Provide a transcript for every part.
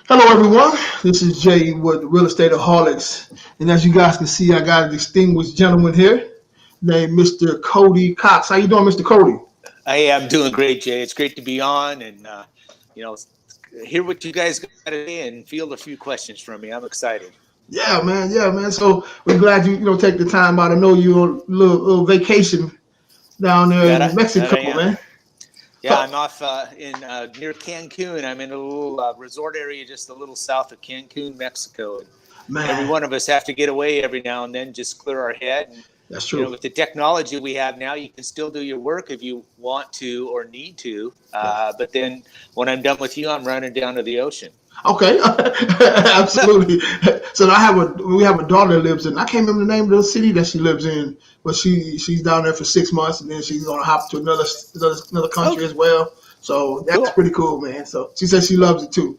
Hello, everyone. This is Jay with Real Estate Aholics. And as you guys can see, I got a distinguished gentleman here named Mr. Cody Cox. How you doing, Mr. Cody? Hey, I'm doing great, Jay. It's great to be on and you know hear what you guys got to say and field a few questions from me. I'm excited. Yeah, man. Yeah, man. So we're glad you take the time out. I know you on a little vacation down there That in that Mexico, I am. man. Yeah, So, I'm off in near Cancun. I'm in a little resort area just a little south of Cancun, Mexico. And every man, one of us have to get away every now and then, just clear our head. And that's true. with the technology we have now, you can still do your work if you want to or need to. Yeah. But then when I'm done with you, I'm running down to the ocean. Okay, absolutely. So we have a daughter that lives in. I can't remember the name of the city that she lives in, but she's down there for 6 months, and then she's gonna hop to another country Okay, as well. So that's cool. pretty cool, man. So she said she loves it too.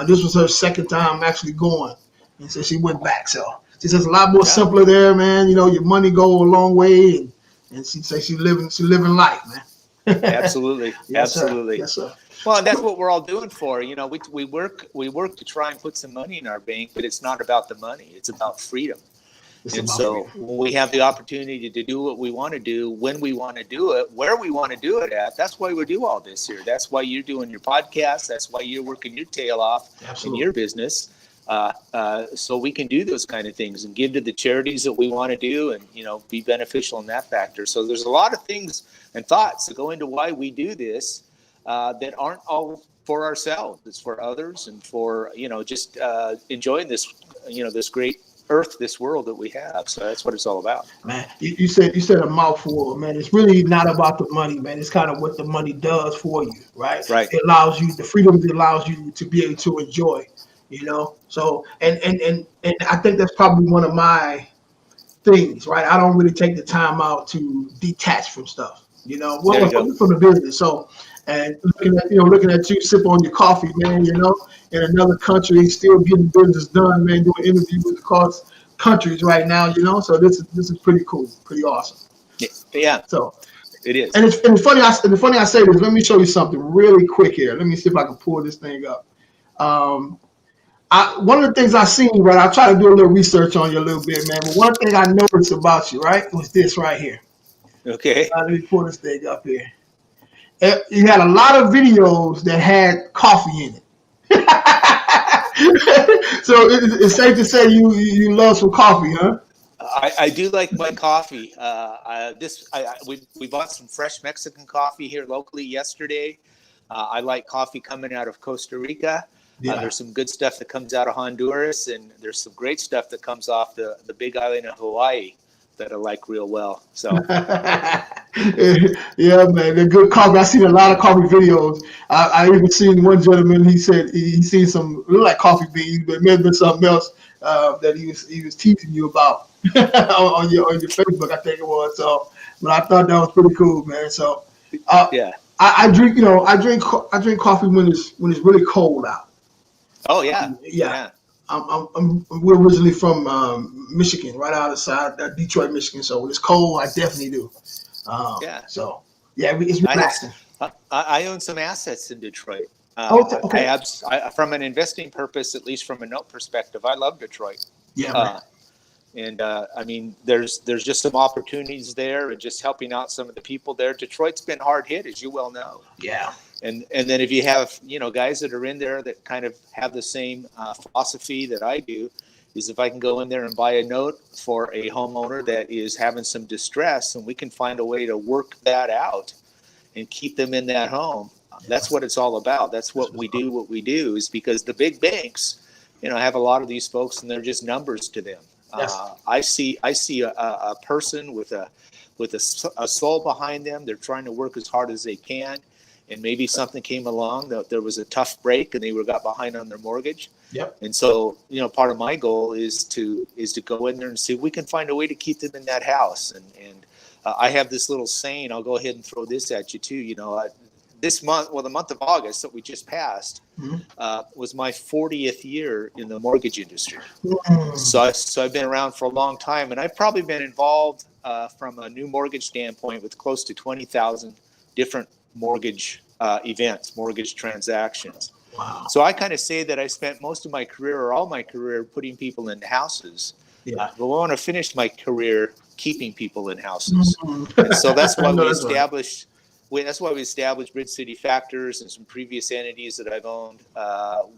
This was her second time actually going, and so she went back. So she says a lot more Yeah, simpler there, man. You know, your money go a long way, and she says she living life, man. absolutely, Yes, sir. absolutely. Yes, sir. Well, and that's what we're all doing for. We work to try and put some money in our bank, but it's not about the money. It's about freedom. It's And about so freedom. when we have the opportunity to do what we want to do, when we want to do it, where we want to do it at, that's why we do all this here. That's why you're doing your podcast. That's why you're working your tail off in Absolutely. your business. So we can do those kind of things and give to the charities that we want to do and, be beneficial in that factor. So there's a lot of things and thoughts that go into why we do this that aren't all for ourselves. It's for others and for, just enjoying this, this great earth, this world that we have. So that's what it's all about. Man, you said a mouthful, man. It's really not about the money, man. It's kind of what the money does for you, right? Right. It allows you the freedom it allows you to be able to enjoy, you know. So and I think that's probably one of my things, right? I don't really take the time out to detach from stuff, There well, you go. from the business. So, and looking at you sip on your coffee, man, in another country, still getting business done, man, doing interviews across countries right now, So this is pretty cool, pretty awesome. Yeah, So, it is. and it's funny. I say this. Let me show you something really quick here. Let me see if I can pull this thing up. Um, one of the things I seen, right? I try to do a little research on you a little bit, man. But one thing I noticed about you, right, was this right here. Okay. Let me pull this thing up here. You had a lot of videos that had coffee in it. So it's safe to say you love some coffee, huh? I do like my coffee. We bought some fresh Mexican coffee here locally yesterday. I like coffee coming out of Costa Rica. Yeah. There's some good stuff that comes out of Honduras, and there's some great stuff that comes off the big island of Hawaii that I like real well. So Yeah, man, they're good coffee. I seen a lot of coffee videos. I even seen one gentleman. He said he seen some look like coffee beans, but maybe something else that he was teaching you about on your Facebook, I think it was. So, but I thought that was pretty cool, man. So, uh, yeah. I drink, I drink coffee when it's really cold out. Oh yeah, Yeah, yeah, we're originally from Michigan, right outside Detroit, Michigan. So when it's cold, I definitely do. yeah. So yeah, it's I have. relaxing. I own some assets in Detroit. I Okay. have, from an investing purpose, at least from a note perspective, I love Detroit. Yeah, man. Uh, and I mean, there's just some opportunities there, and just helping out some of the people there. Detroit's been hard hit, as you well know. Yeah. And then if you have guys that are in there that kind of have the same philosophy that I do, is if I can go in there and buy a note for a homeowner that is having some distress, and we can find a way to work that out and keep them in that home. Yeah. That's what it's all about. That's That's what we do. What we do is because the big banks, have a lot of these folks, and they're just numbers to them. Yes. I see a person with a soul behind them. They're trying to work as hard as they can, and maybe something came along that there was a tough break, and they got behind on their mortgage. Yep. And so, part of my goal is to go in there and see if we can find a way to keep them in that house. And I have this little saying. I'll go ahead and throw this at you too. This month, the month of August that we just passed, Mhm. was my 40th year in the mortgage industry. Mm. So I've been around for a long time, and I've probably been involved from a new mortgage standpoint with close to 20,000 different mortgage events, mortgage transactions. Wow. So I kind of say that I spent most of my career, or all my career, putting people in houses. Yeah. But I want to finish my career keeping people in houses. Mm-hmm. And so that's why No, that's right. that's why we established Bridge City Factors and some previous entities that I've owned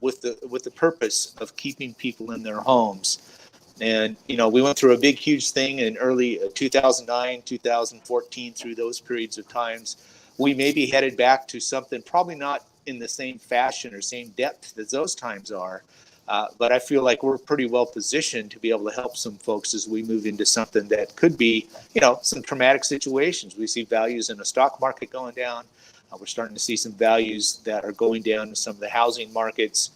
with the purpose of keeping people in their homes. And, we went through a big, huge thing in early 2009, 2014, through those periods of times. We may be headed back to something probably not in the same fashion or same depth as those times are. But I feel like we're pretty well positioned to be able to help some folks as we move into something that could be, some traumatic situations. We see values in the stock market going down. We're starting to see some values that are going down in some of the housing markets.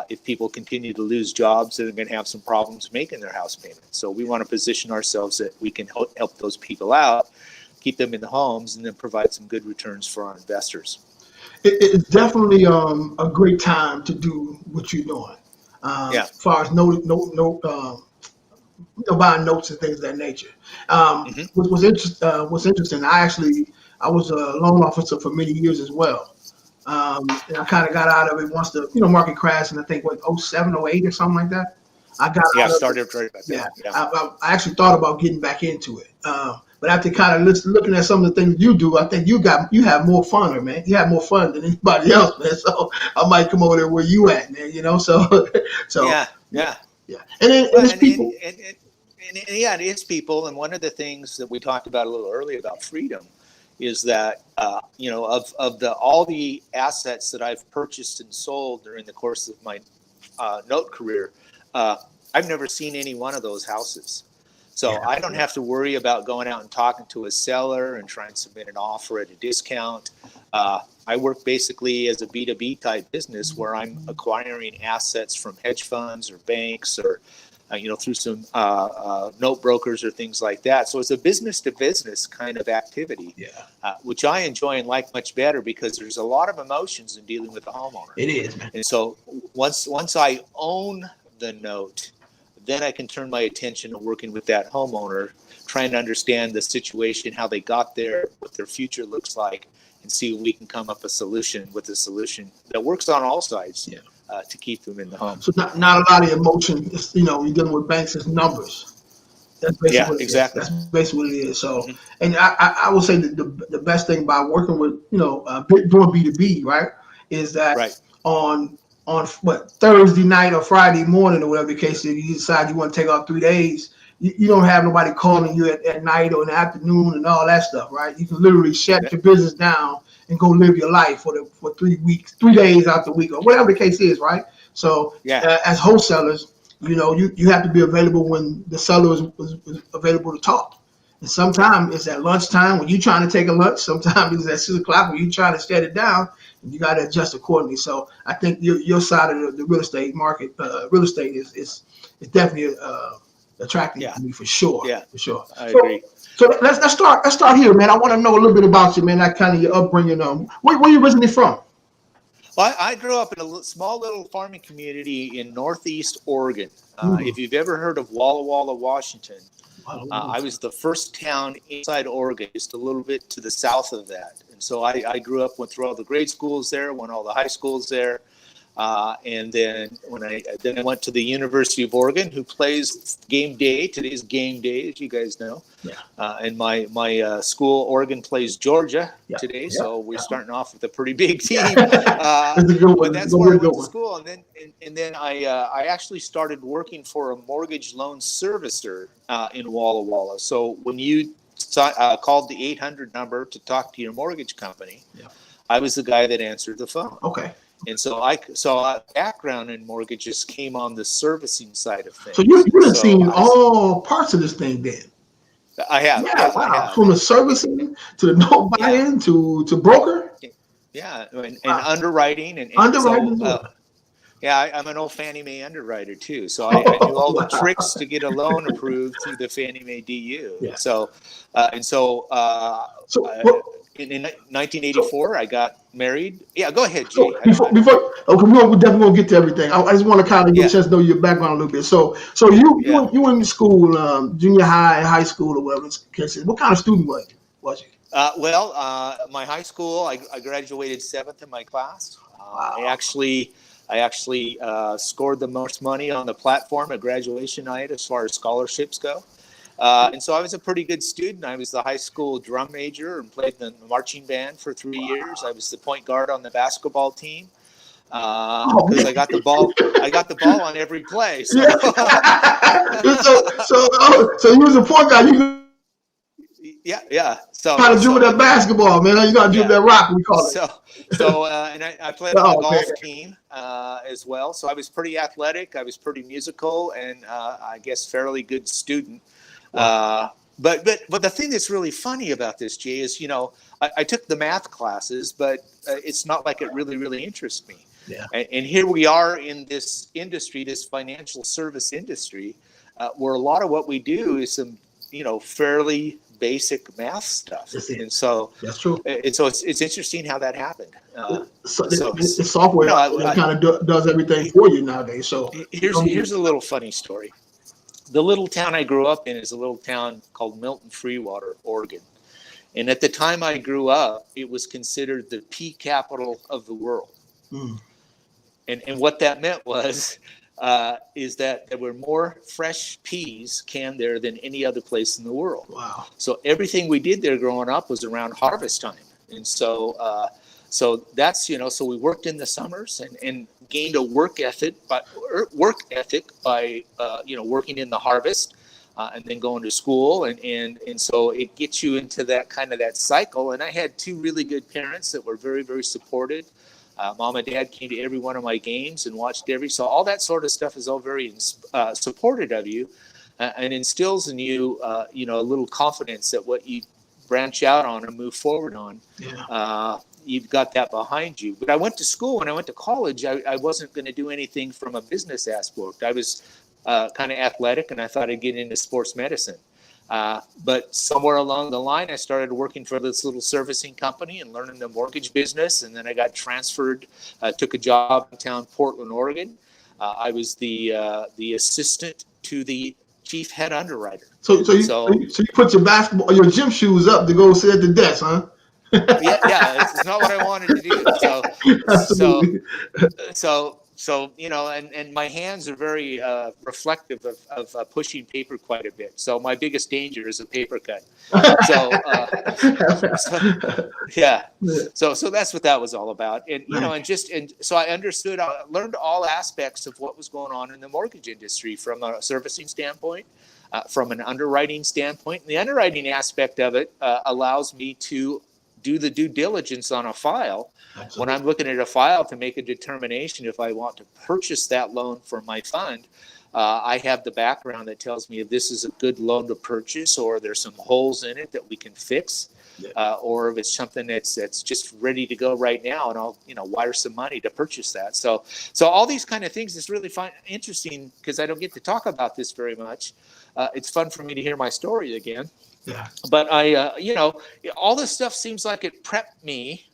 If people continue to lose jobs, they're going to have some problems making their house payments. So we want to position ourselves that we can help those people out, keep them in the homes, and then provide some good returns for our investors. It's definitely a great time to do what you're doing. Yeah. As far as buying notes and things of that nature. Mm-hmm. What's interesting, I was a loan officer for many years as well. And I kind of got out of it once the market crashed, and I think 07, 08 or something like that. I got out of started it. right about Yeah, that. Yeah. I actually thought about getting back into it. But after kind of looking at some of the things you do, I think you have more fun, man. You have more fun than anybody else, man. So I might come over there where you at, man. So Yeah. yeah. And then Well, it's people. yeah, it is people. And one of the things that we talked about a little earlier about freedom is that of all the assets that I've purchased and sold during the course of my note career, I've never seen any one of those houses. So I don't have to worry about going out and talking to a seller and trying to submit an offer at a discount. I work basically as a B2B type business where I'm acquiring assets from hedge funds or banks or through some note brokers or things like that. So it's a business to business kind of activity, which I enjoy and like much better because there's a lot of emotions in dealing with a homeowner. It is, man. And so once I own the note, then I can turn my attention to working with that homeowner, trying to understand the situation, how they got there, what their future looks like, and see if we can come up with a solution that works on all sides. To keep them in the home. So not a lot of emotion. It's, you're dealing with banks as numbers. That's basically what it exactly. is. That's basically what it is. So, and I will say that the best thing about working with doing B2B, right, is that on what Thursday night or Friday morning or whatever the case is, you decide you want to take off 3 days. You don't have nobody calling you at night or in the afternoon and all that stuff, right? You can literally shut your business down and go live your life for 3 weeks, 3 days out the week, or whatever the case is, right? So as wholesalers, you have to be available when the seller is available to talk. And sometimes it's at lunchtime when you're trying to take a lunch. Sometimes it's at 6 o'clock when you're trying to shut it down. And you got to adjust accordingly. So I think your side of the real estate market, real estate is definitely attractive to me for sure. Yeah, for sure. I agree. So let's start here, man. I want to know a little bit about you, man. That kind of your upbringing. Where you originally from? Well, I grew up in a small little farming community in Northeast Oregon. If you've ever heard of Walla Walla, Washington, I was the first town inside Oregon, just a little bit to the south of that. And so I grew up, went through all the grade schools there, went all the high schools there. And then I went to the University of Oregon, who plays game day. Today's game day, as you guys know. And my school, Oregon, plays Georgia today, so we're starting off with a pretty big team. That's a good one. But that's where I went to school, and then I actually started working for a mortgage loan servicer in Walla Walla. So when you called the 800 number to talk to your mortgage company, I was the guy that answered the phone. Okay. And so a background in mortgages came on the servicing side of things. So you've seen all parts of this thing then. I have. I have. From the servicing to the note buy-in to broker. And underwriting and underwriting. So, I'm an old Fannie Mae underwriter too. So I knew all the tricks to get a loan approved through the Fannie Mae DU. In 1984, I got married. Yeah, go ahead, Jay. Before we definitely won't get to everything. I just want to kind of get a chance to know your background a little bit. So you went to school, junior high, high school, or whatever. What kind of student was you? My high school, I graduated 7th in my class. Wow. I actually scored the most money on the platform at graduation night as far as scholarships go. And so I was a pretty good student. I was the high school drum major and played in the marching band for 3 years. I was the point guard on the basketball team Oh, because man. I got the ball. I got the ball on every play. So, Yeah. So you was a point guard. You yeah. gotta dribble that basketball, man. You gotta dribble Yeah. that rock, we call it. And I played on the Oh, man. golf team as well. So I was pretty athletic. I was pretty musical, and I guess fairly good student. Wow. But the thing that's really funny about this, Jay, is I took the math classes, but it's not like it really interests me. Yeah. And here we are in this industry, this financial service industry, where a lot of what we do is some fairly basic math stuff. And so that's true. And so it's interesting how that happened. The software kind of does everything for you nowadays. So here's a little funny story. The little town I grew up in is a little town called Milton Freewater, Oregon. And at the time I grew up, it was considered the pea capital of the world. Mm. And what that meant was is that there were more fresh peas canned there than any other place in the world. Wow. So everything we did there growing up was around harvest time. And so that's, so we worked in the summers and gained a work ethic by working in the harvest and then going to school. And so it gets you into that kind of that cycle. And I had two really good parents that were very, very supportive. Mom and Dad came to every one of my games and watched so all that sort of stuff is all very supportive of you and instills in you, a little confidence that what you branch out on and move forward on, you've got that behind you. But I went to school. When I went to college, I wasn't going to do anything from a business aspect. I was kind of athletic, and I thought I'd get into sports medicine. But somewhere along the line, I started working for this little servicing company and learning the mortgage business. And then I got transferred, took a job in town, Portland, Oregon. I was the assistant to the chief head underwriter. So you put your gym shoes up to go sit at the desk, huh? yeah, it's not what I wanted to do. So and my hands are very reflective of pushing paper quite a bit. So my biggest danger is a paper cut. So that's what that was all about. And so I understood, I learned all aspects of what was going on in the mortgage industry from a servicing standpoint, from an underwriting standpoint. And the underwriting aspect of it allows me to do the due diligence on a file. Absolutely. When I'm looking at a file to make a determination if I want to purchase that loan for my fund, I have the background that tells me if this is a good loan to purchase or there's some holes in it that we can fix, or if it's something that's just ready to go right now and I'll wire some money to purchase that. So all these kind of things is really interesting because I don't get to talk about this very much. It's fun for me to hear my story again. Yeah. But all this stuff seems like it prepped me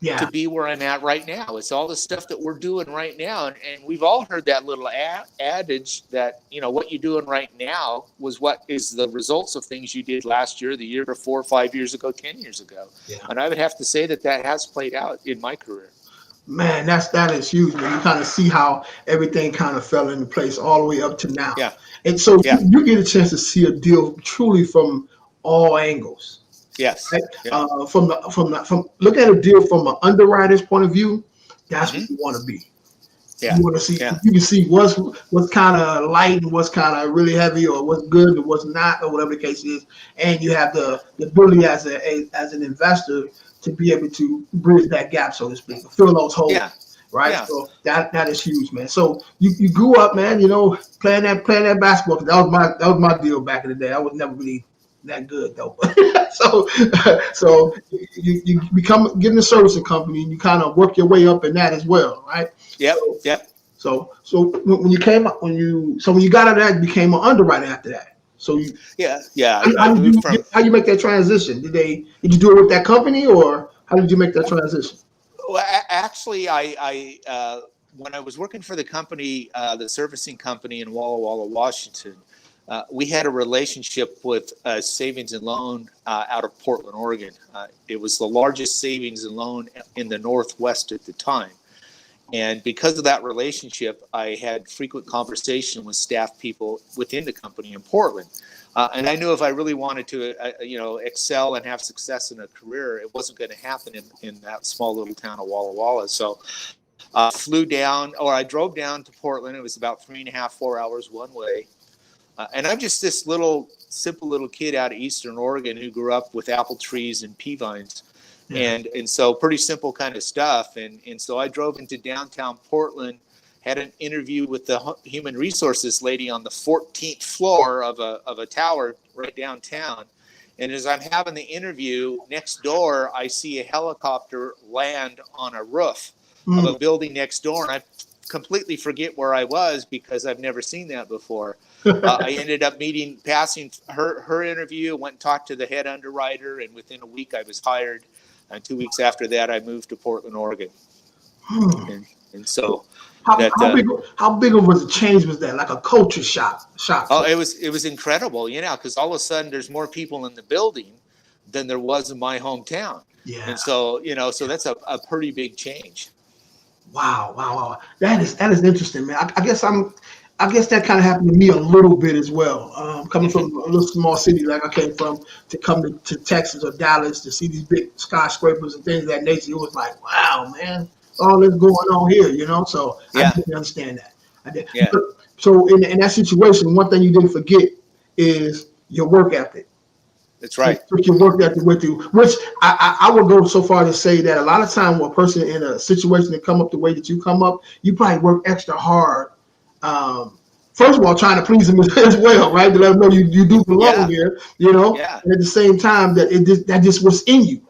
to be where I'm at right now. It's all the stuff that we're doing right now. And we've all heard that little adage that, what you're doing right now was what is the results of things you did last year, the year before, 5 years ago, 10 years ago. Yeah. And I would have to say that has played out in my career. Man, that is huge, man. You kind of see how everything kind of fell into place all the way up to now. Yeah. And so you get a chance to see a deal truly from all angles. Yes. Right? Yeah. From looking at a deal from an underwriter's point of view, that's what you want to be. Yeah. You want to see. Yeah. You can see what's kind of light and what's kind of really heavy, or what's good and what's not, or whatever the case is. And you have the ability as an investor to be able to bridge that gap, so to speak, fill those holes. Yeah. Right. Yeah. So that is huge, man. So you grew up, man, playing that basketball. That was my deal back in the day. I was never really that good though. so you become getting a servicing company and you kind of work your way up in that as well, right? Yep. So when you got out of that, you became an underwriter after that. So how you make that transition? Did you do it with that company, or how did you make that transition? Well, actually, I when I was working for the company, the servicing company in Walla Walla, Washington, we had a relationship with Savings and Loan out of Portland, Oregon. It was the largest savings and loan in the Northwest at the time. And because of that relationship, I had frequent conversation with staff people within the company in Portland. And I knew if I really wanted to, excel and have success in a career, it wasn't going to happen in that small little town of Walla Walla. So I drove down to Portland. It was about 3.5, 4 hours one way. And I'm just this simple little kid out of Eastern Oregon who grew up with apple trees and pea vines. Yeah. And so pretty simple kind of stuff. And so I drove into downtown Portland, had an interview with the human resources lady on the 14th floor of a tower right downtown. And as I'm having the interview, next door, I see a helicopter land on a roof of a building next door. And I completely forget where I was because I've never seen that before. I ended up passing her interview, went and talked to the head underwriter, and within a week I was hired. And 2 weeks after that, I moved to Portland, Oregon. And so how big of a change was that? Like a culture shock? Oh, it was incredible, because all of a sudden there's more people in the building than there was in my hometown. Yeah. And so, so that's a pretty big change. Wow. That is interesting, man. I guess that kind of happened to me a little bit as well. Coming from a little small city like I came from, to come to Texas or Dallas to see these big skyscrapers and things of that nature, it was like, wow, man, all that's going on here, So yeah. I didn't understand that. I did. Yeah. So in that situation, one thing you didn't forget is your work ethic. That's right. Put your work ethic with you, which I would go so far to say that a lot of time when a person in a situation that come up the way that you come up, you probably work extra hard. First of all, trying to please them as well, right? To let them know you do belong here, Yeah. And at the same time that that just was in you,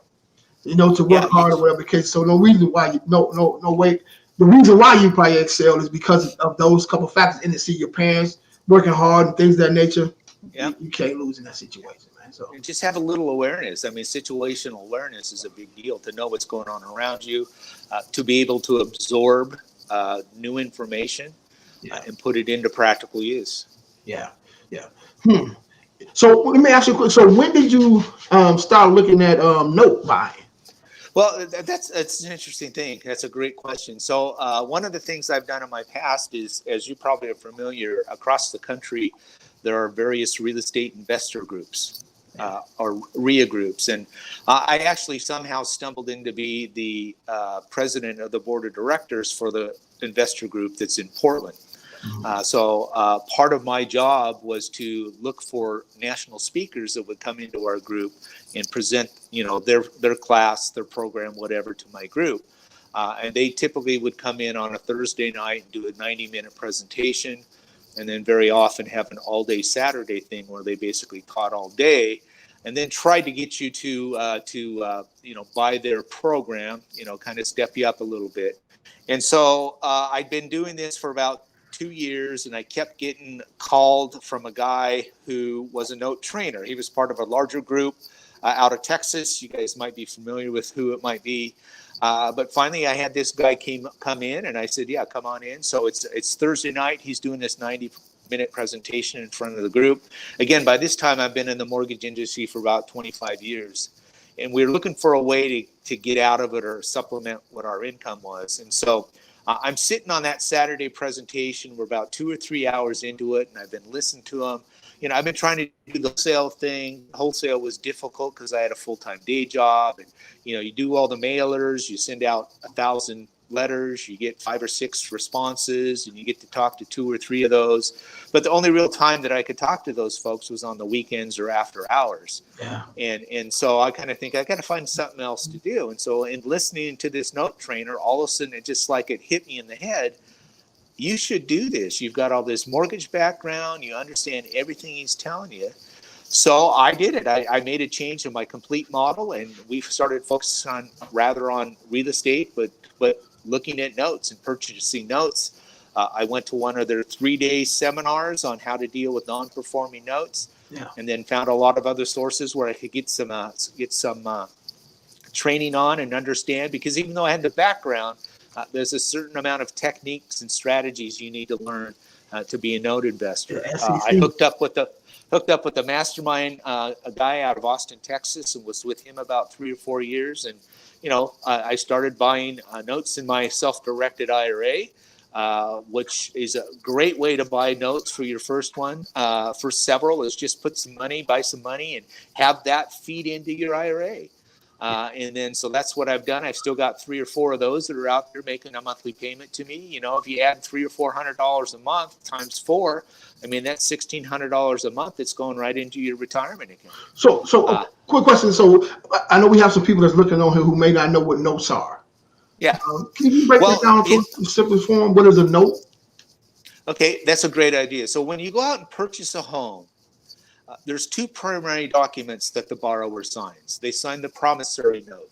to work hard or whatever. Because so no reason why no way. The reason why you probably excel is because of those couple factors, and to see your parents working hard and things of that nature. Yeah, you can't lose in that situation, man. So just have a little awareness. I mean, situational awareness is a big deal, to know what's going on around you, to be able to absorb new information. And put it into practical use. Yeah. So let me ask you a quick. So when did you start looking at note buying? Well, that's an interesting thing. That's a great question. So one of the things I've done in my past is, as you probably are familiar, across the country, there are various real estate investor groups or RIA groups. And I actually somehow stumbled in to be the president of the board of directors for the investor group that's in Portland. So part of my job was to look for national speakers that would come into our group and present, their class, their program, whatever, to my group. And they typically would come in on a Thursday night and do a 90-minute presentation, and then very often have an all-day Saturday thing where they basically taught all day, and then tried to get you to buy their program, kind of step you up a little bit. And so I'd been doing this for about 2 years, and I kept getting called from a guy who was a note trainer. He was part of a larger group out of Texas. You guys might be familiar with who it might be. But finally, I had this guy come in, and I said, yeah, come on in. So it's Thursday night. He's doing this 90-minute presentation in front of the group. Again, by this time, I've been in the mortgage industry for about 25 years. And we were looking for a way to get out of it or supplement what our income was. And so I'm sitting on that Saturday presentation. We're about 2 or 3 hours into it, and I've been listening to them. I've been trying to do the wholesale thing. Wholesale was difficult because I had a full-time day job. And, you do all the mailers, you send out 1,000 letters, you get 5 or 6 responses, and you get to talk to 2 or 3 of those. But the only real time that I could talk to those folks was on the weekends or after hours. Yeah. And so I kind of think I got to find something else to do. And so in listening to this note trainer, all of a sudden it hit me in the head. You should do this. You've got all this mortgage background. You understand everything he's telling you. So I did it. I made a change in my complete model, and we started focusing on real estate, but looking at notes and purchasing notes. I went to one of their 3-day seminars on how to deal with non-performing notes, and then found a lot of other sources where I could get some training on and understand. Because even though I had the background, there's a certain amount of techniques and strategies you need to learn to be a note investor. The I SEC. hooked up with the mastermind, a guy out of Austin, Texas, and was with him about 3 or 4 years. And I started buying notes in my self-directed IRA, which is a great way to buy notes for your first one. First several is just put some money, buy some money, and have that feed into your IRA. And then, so that's what I've done. I've still got 3 or 4 of those that are out there making a monthly payment to me. If you add $300 or $400 a month times 4, I mean, that's $1,600 a month that's going right into your retirement account. So quick question. So I know we have some people that's looking on here who may not know what notes are. Yeah. Can you break it down to the simplest form? What is a note? Okay, that's a great idea. So when you go out and purchase a home, there's 2 primary documents that the borrower signs. They sign the promissory note,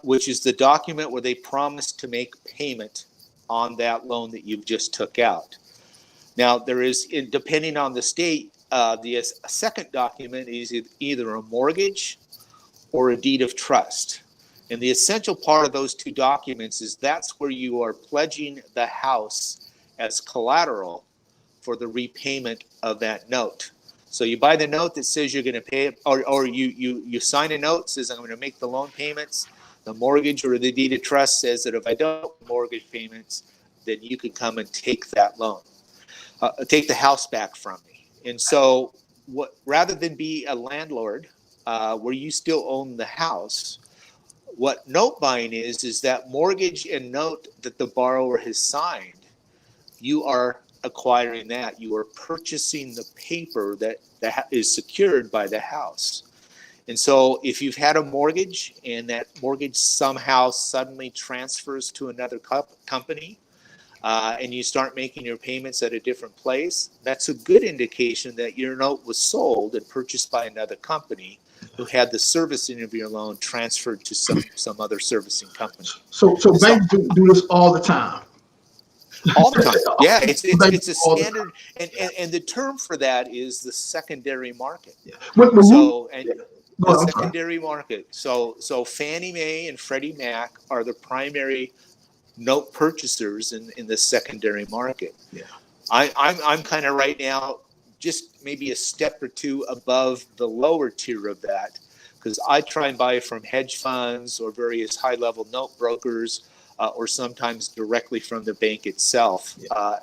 which is the document where they promise to make payment on that loan that you've just took out. Now, there is, depending on the state, the second document is either a mortgage or a deed of trust. And the essential part of those 2 documents is that's where you are pledging the house as collateral for the repayment of that note. So you buy the note that says you're going to pay it, or you sign a note that says I'm going to make the loan payments. The mortgage or the deed of trust says that if I don't make mortgage payments, then you can come and take that loan, take the house back from me. And so, rather than be a landlord where you still own the house, what note buying is that mortgage and note that the borrower has signed, you are acquiring that. You are purchasing the paper that is secured by the house. And so if you've had a mortgage and that mortgage somehow suddenly transfers to another company, and you start making your payments at a different place, that's a good indication that your note was sold and purchased by another company who had the servicing of your loan transferred to some other servicing company. So banks do this all the time. All the time. Yeah, it's a standard, and the term for that is the secondary market. Yeah. The secondary market. So Fannie Mae and Freddie Mac are the primary note purchasers in the secondary market. Yeah. I'm kind of right now just maybe a step or 2 above the lower tier of that, because I try and buy from hedge funds or various high-level note brokers, or sometimes directly from the bank itself. Yeah.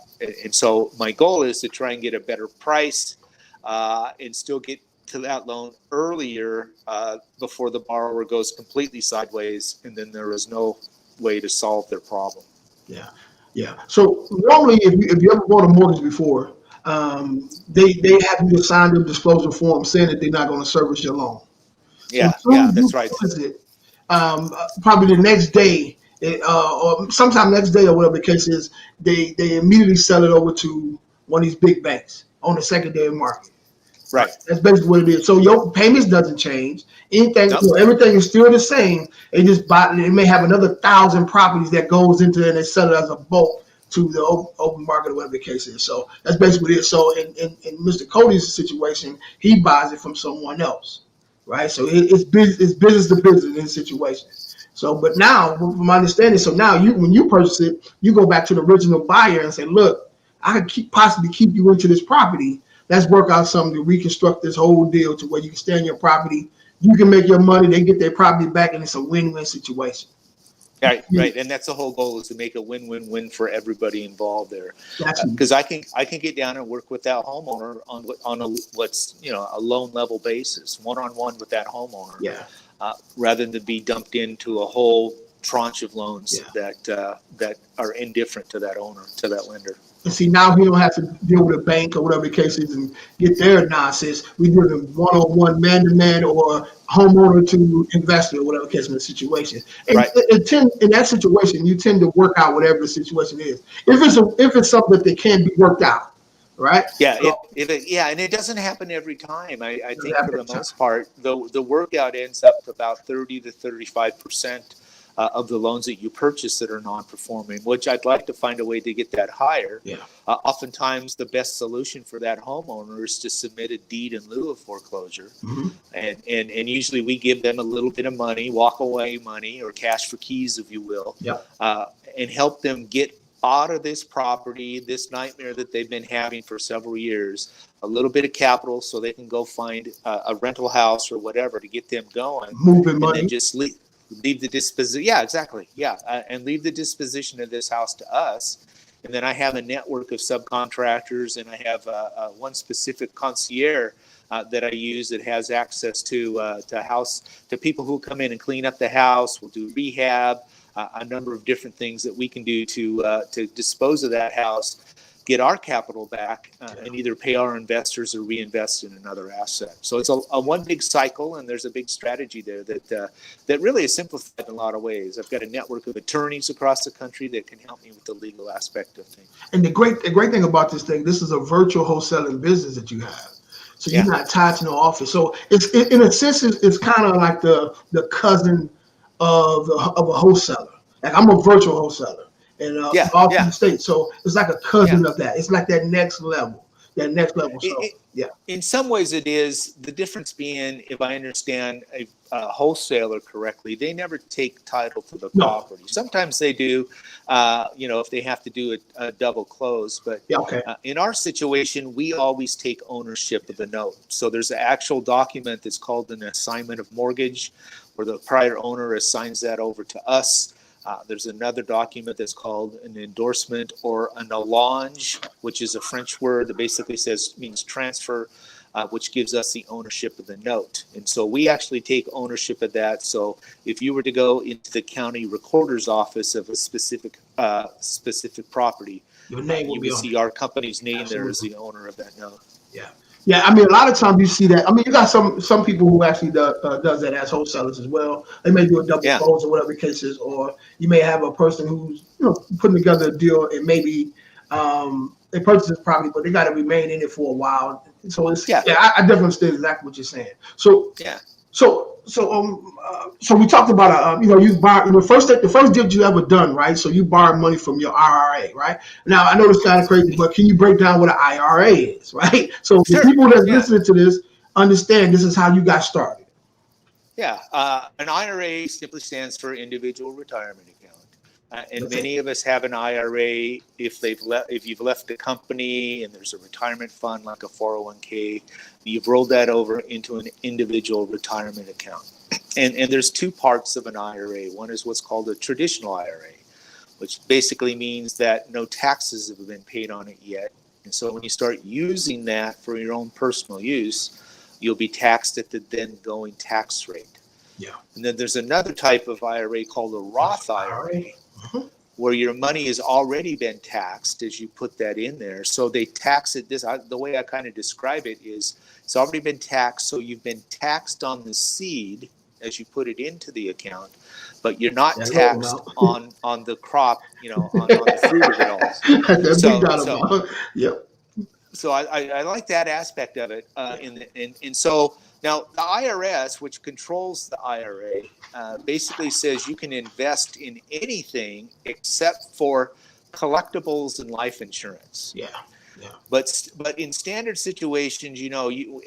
And so my goal is to try and get a better price and still get to that loan earlier before the borrower goes completely sideways, and then there is no way to solve their problem. Yeah, yeah. So normally, if you ever bought a mortgage before, they have you to sign the disclosure form saying that they're not going to service your loan. Yeah, that's right. Probably the next day, or sometime next day, or whatever the case is, they immediately sell it over to one of these big banks on the secondary market. Right. That's basically what it is. So your payments doesn't change. Anything, everything is still the same. They just they may have another 1,000 properties that goes into it, and they sell it as a bulk to the open market or whatever the case is. So that's basically it. So in Mr. Cody's situation, he buys it from someone else, right? So it's business to business in this situation. So, but now, from my understanding, so now when you purchase it, you go back to the original buyer and say, look, I could possibly keep you into this property. Let's work out something to reconstruct this whole deal to where you can stay on your property. You can make your money, they get their property back, and it's a win-win situation. Right. And that's the whole goal, is to make a win-win-win for everybody involved there. Because I can get down and work with that homeowner on a loan level basis, one-on-one with that homeowner. Yeah. Rather than be dumped into a whole tranche of loans that are indifferent to that owner, to that lender. And see, now we don't have to deal with a bank or whatever the case is and get their nonsense. We do it one-on-one, man-to-man, or homeowner to investor, or whatever the case in the situation. And in that situation, you tend to work out whatever the situation is. If it's something that can be worked out, right? Yeah, so, and it doesn't happen every time. I think for the most part, the workout ends up about 30 to 35% of the loans that you purchase that are non-performing, which I'd like to find a way to get that higher. Yeah. Oftentimes, the best solution for that homeowner is to submit a deed in lieu of foreclosure. Mm-hmm. And usually we give them a little bit of money, walk away money, or cash for keys, if you will, and help them get out of this property, this nightmare that they've been having for several years, a little bit of capital so they can go find a rental house or whatever to get them going, Moving and money. then just leave the disposition. Yeah, exactly. Yeah, and leave the disposition of this house to us. And then I have a network of subcontractors, and I have one specific concierge that I use that has access to people who come in and clean up the house. We'll do rehab, a number of different things that we can do to dispose of that house, get our capital back, and either pay our investors or reinvest in another asset. So it's a one big cycle, and there's a big strategy there that really is simplified in a lot of ways. I've got a network of attorneys across the country that can help me with the legal aspect of things. And the great thing about this thing, this is a virtual wholesaling business that you have. So you're not tied to no office. So in a sense, it's kind of like the cousin of a wholesaler. Like I'm a virtual wholesaler, and all through the state. So it's like a cousin of that. It's like that next level. So in some ways it is. The difference being, if I understand a wholesaler correctly, they never take title to the property. Sometimes they do, if they have to do a double close. But in our situation, we always take ownership of the note. So there's an actual document that's called an assignment of mortgage, where the prior owner assigns that over to us. There's another document that's called an endorsement or an allonge, which is a French word that basically means transfer, which gives us the ownership of the note. And so we actually take ownership of that. So if you were to go into the county recorder's office of a specific property, your name will you would see our company's name there as the owner of that note. Yeah, I mean, a lot of times you see that. I mean, you got some people who actually does that as wholesalers as well. They may do a double close or whatever the case is, or you may have a person who's putting together a deal and maybe they purchase this property, but they got to remain in it for a while. So it's I definitely understand exactly what you're saying. So we talked about you buy the first deal you ever done, right? So you borrowed money from your IRA, right? Now I know it's kind of crazy, but can you break down what an IRA is, right? So the people that's listening to this understand this is how you got started. An IRA simply stands for individual retirement account. And many of us have an IRA if you've left the company and there's a retirement fund like a 401k, you've rolled that over into an individual retirement account. And there's two parts of an IRA. One is what's called a traditional IRA, which basically means that no taxes have been paid on it yet. And so when you start using that for your own personal use, you'll be taxed at the then going tax rate. And then there's another type of IRA called a Roth IRA, where your money has already been taxed as you put that in there. So they tax it. The way I kind of describe it is it's already been taxed. So you've been taxed on the seed as you put it into the account, but you're not taxed on the crop, on the fruit of it all. So I like that aspect of it. And so now the IRS, which controls the IRA, basically says you can invest in anything except for collectibles and life insurance. But in standard situations,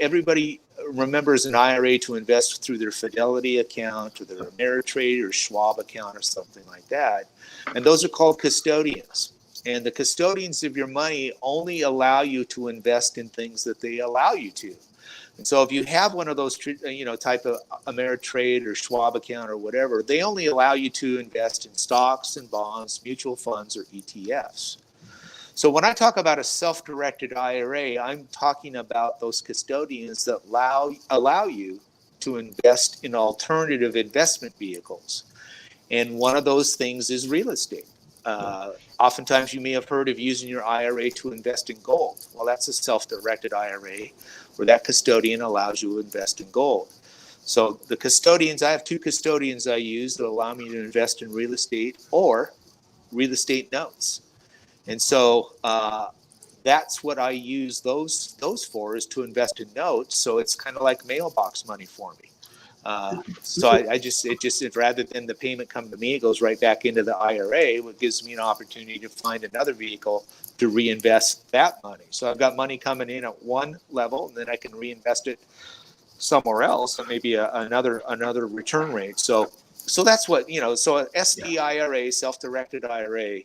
everybody remembers an IRA to invest through their Fidelity account or their Ameritrade or Schwab account or something like that. And those are called custodians. And the custodians of your money only allow you to invest in things that they allow you to. And so if you have one of those, type of Ameritrade or Schwab account or whatever, they only allow you to invest in stocks and bonds, mutual funds, or ETFs. So when I talk about a self-directed IRA, I'm talking about those custodians that allow you to invest in alternative investment vehicles. And one of those things is real estate. Oftentimes you may have heard of using your IRA to invest in gold. Well, that's a self-directed IRA where that custodian allows you to invest in gold. So the custodians, I have two custodians I use that allow me to invest in real estate or real estate notes. And so that's what I use those for, is to invest in notes. So it's kind of like mailbox money for me. So it rather than the payment come to me, it goes right back into the IRA, which gives me an opportunity to find another vehicle to reinvest that money. So I've got money coming in at one level, and then I can reinvest it somewhere else, and maybe another return rate. So that's what, so an SDIRA, self-directed IRA,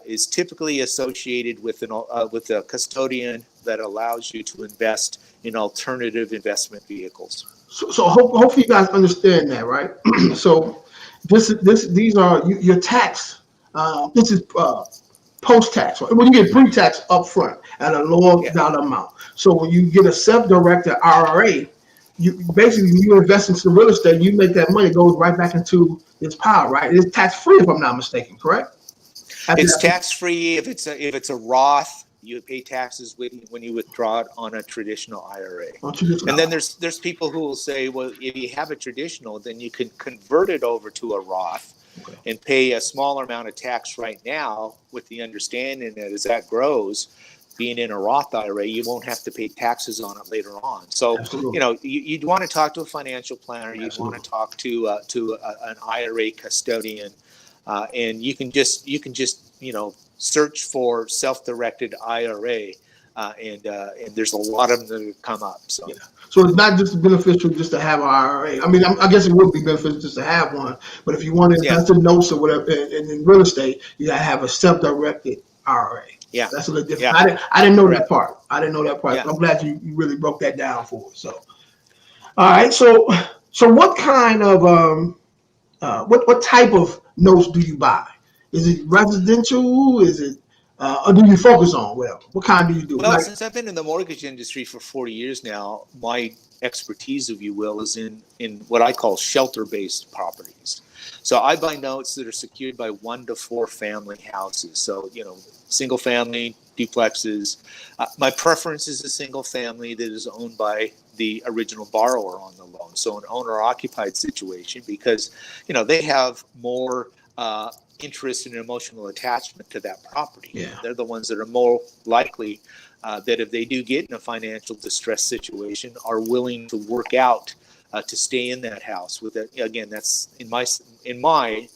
is typically associated with a custodian that allows you to invest in alternative investment vehicles. So hopefully you guys understand that, right? So these are your tax. This is post-tax. When you get pre-tax upfront at a lower dollar amount. So when you get a self-directed IRA, you invest into real estate. You make that money, it goes right back into this pile, right? It's tax-free, if I'm not mistaken, correct? It's tax-free if it's a Roth. You pay taxes when you withdraw it on a traditional IRA. And then there's people who will say, well, if you have a traditional, then you can convert it over to a Roth and pay a smaller amount of tax right now, with the understanding that as that grows, being in a Roth IRA, you won't have to pay taxes on it later on. So, you'd want to talk to a financial planner. You'd want to talk to an IRA custodian, and you can just search for self-directed IRA, and there's a lot of them that come up. So it's not just beneficial just to have an IRA. I mean, I guess it would be beneficial just to have one, but if you want to invest in notes or whatever, and in real estate, you gotta have a self-directed IRA. Yeah, that's a little different. I didn't know that part. Yeah. I'm glad you really broke that down for us. So, all right. So what kind of what type of notes do you buy? Is it residential? Is it or do you focus on whatever? What kind do you do? Well, since I've been in the mortgage industry for 40 years now, my expertise, if you will, is in what I call shelter-based properties. So I buy notes that are secured by 1 to 4 family houses. So, single family, duplexes. My preference is a single family that is owned by the original borrower on the loan. So an owner-occupied situation, because, they have more interest and emotional attachment to that property. Yeah. They're the ones that are more likely that if they do get in a financial distress situation, are willing to work out to stay in that house. With it, again, that's in my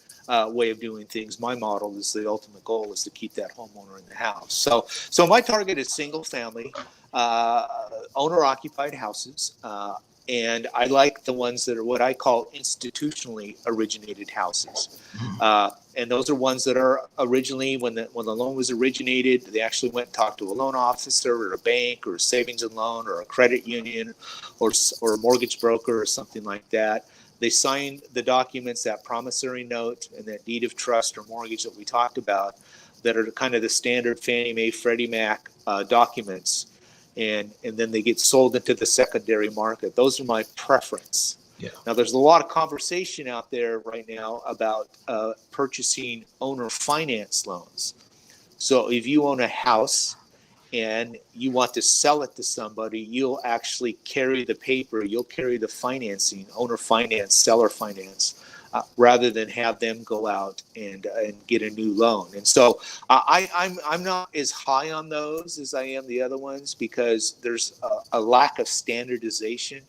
way of doing things. My model is the ultimate goal is to keep that homeowner in the house. So my target is single family, owner-occupied houses. And I like the ones that are what I call institutionally originated houses. And those are ones that are originally, when the loan was originated, they actually went and talked to a loan officer or a bank or a savings and loan or a credit union or a mortgage broker or something like that. They signed the documents, that promissory note and that deed of trust or mortgage that we talked about, that are kind of the standard Fannie Mae, Freddie Mac documents. And then they get sold into the secondary market. Those are my preference. Yeah. Now, there's a lot of conversation out there right now about purchasing owner finance loans. So if you own a house and you want to sell it to somebody, you'll actually carry the paper, you'll carry the financing, owner finance, seller finance, rather than have them go out and get a new loan. And so I'm not as high on those as I am the other ones, because there's a lack of standardization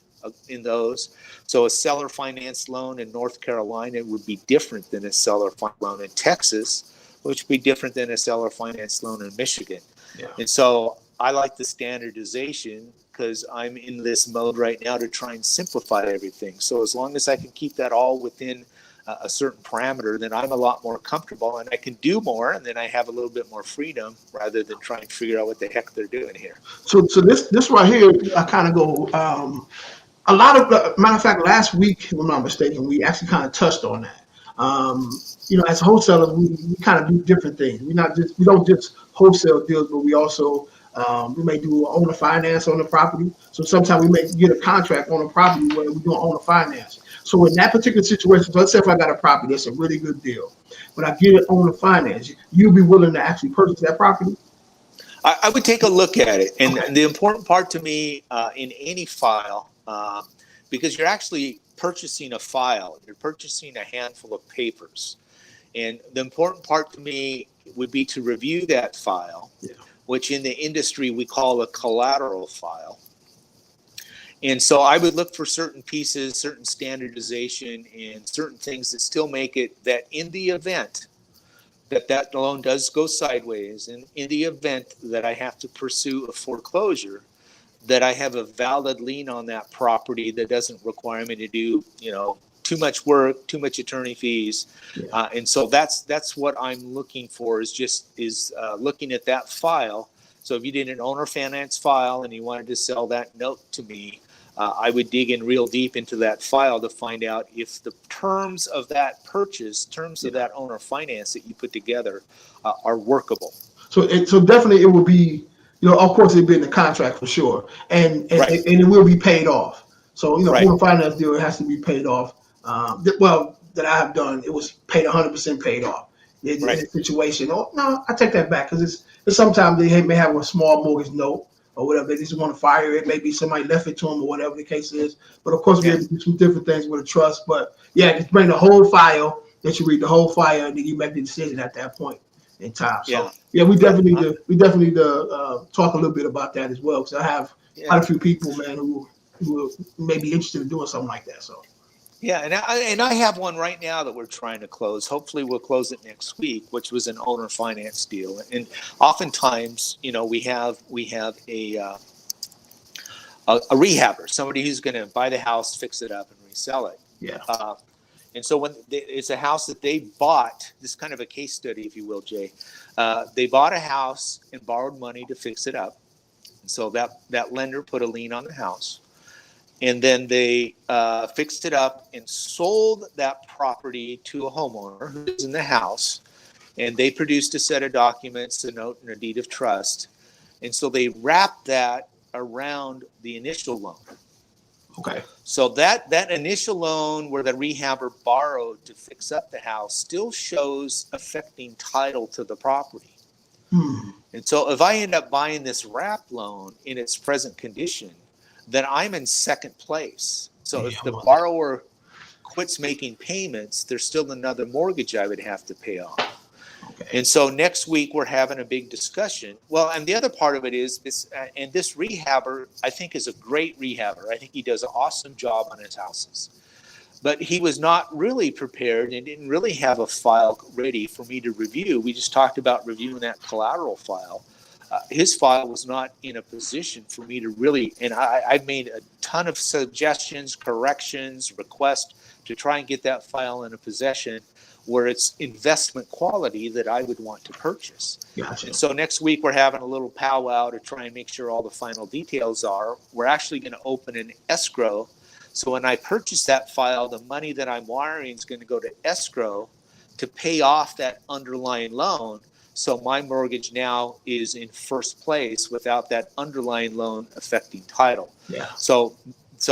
in those. So a seller finance loan in North Carolina would be different than a seller finance loan in Texas, which would be different than a seller finance loan in Michigan. Yeah. And so I like the standardization, because I'm in this mode right now to try and simplify everything. So as long as I can keep that all within a certain parameter, then I'm a lot more comfortable and I can do more, and then I have a little bit more freedom rather than trying to figure out what the heck they're doing here. So this right here, I kind of go a lot of matter of fact, last week, if I'm not mistaken, we actually kind of touched on that. As wholesalers, we kind of do different things. We don't just wholesale deals, but we also we may do owner finance on the property. So sometimes we may get a contract on a property where we're doing owner finance. So in that particular situation, so let's say if I got a property that's a really good deal, but I get it owner finance, you'll be willing to actually purchase that property? I would take a look at it. And the important part to me in any file, because you're actually purchasing a file, you're purchasing a handful of papers. And the important part to me would be to review that file, which in the industry we call a collateral file. And so I would look for certain pieces, certain standardization, and certain things that still make it that in the event that loan does go sideways, and in the event that I have to pursue a foreclosure, that I have a valid lien on that property that doesn't require me to do, too much work, too much attorney fees. Yeah. And so that's what I'm looking for is looking at that file. So if you did an owner finance file and you wanted to sell that note to me, I would dig in real deep into that file to find out if the terms of that purchase, of that owner finance that you put together are workable. So definitely it will be, of course it'll be in the contract for sure, and Right. and it will be paid off. So Right. for a finance deal, it has to be paid off. That I have done, it was paid 100% paid off. In a situation, no, I take that back because it's sometimes they may have a small mortgage note or whatever. They just want to fire it. Maybe somebody left it to them or whatever the case is. But of course, we have to do some different things with a trust. But yeah, just bring the whole file. That you read the whole file, and then you make the decision at that point in time. So we definitely need to talk a little bit about that as well, because I have quite a few people, man, who may be interested in doing something like that. So. Yeah, and I have one right now that we're trying to close. Hopefully, we'll close it next week, which was an owner finance deal. And oftentimes, we have a rehabber, somebody who's going to buy the house, fix it up, and resell it. Yeah. And so when it's a house that they bought, this is kind of a case study, if you will, Jay. They bought a house and borrowed money to fix it up. And so that lender put a lien on the house. And then they fixed it up and sold that property to a homeowner who was in the house. And they produced a set of documents, a note and a deed of trust. And so they wrapped that around the initial loan. Okay. So that initial loan where the rehabber borrowed to fix up the house still shows affecting title to the property. And so if I end up buying this wrap loan in its present condition, then I'm in second place. So if the borrower quits making payments, there's still another mortgage I would have to pay off. Okay. And so next week we're having a big discussion. Well, and the other part of it is this, and this rehabber I think is a great rehabber. I think he does an awesome job on his houses. But he was not really prepared and didn't really have a file ready for me to review. We just talked about reviewing that collateral file. His file was not in a position for me to really, and I made a ton of suggestions, corrections, requests to try and get that file in a possession where it's investment quality that I would want to purchase. Gotcha. And so next week we're having a little powwow to try and make sure all the final details are. We're actually going to open an escrow. So when I purchase that file, the money that I'm wiring is going to go to escrow to pay off that underlying loan. So my mortgage now is in first place without that underlying loan affecting title. Yeah. So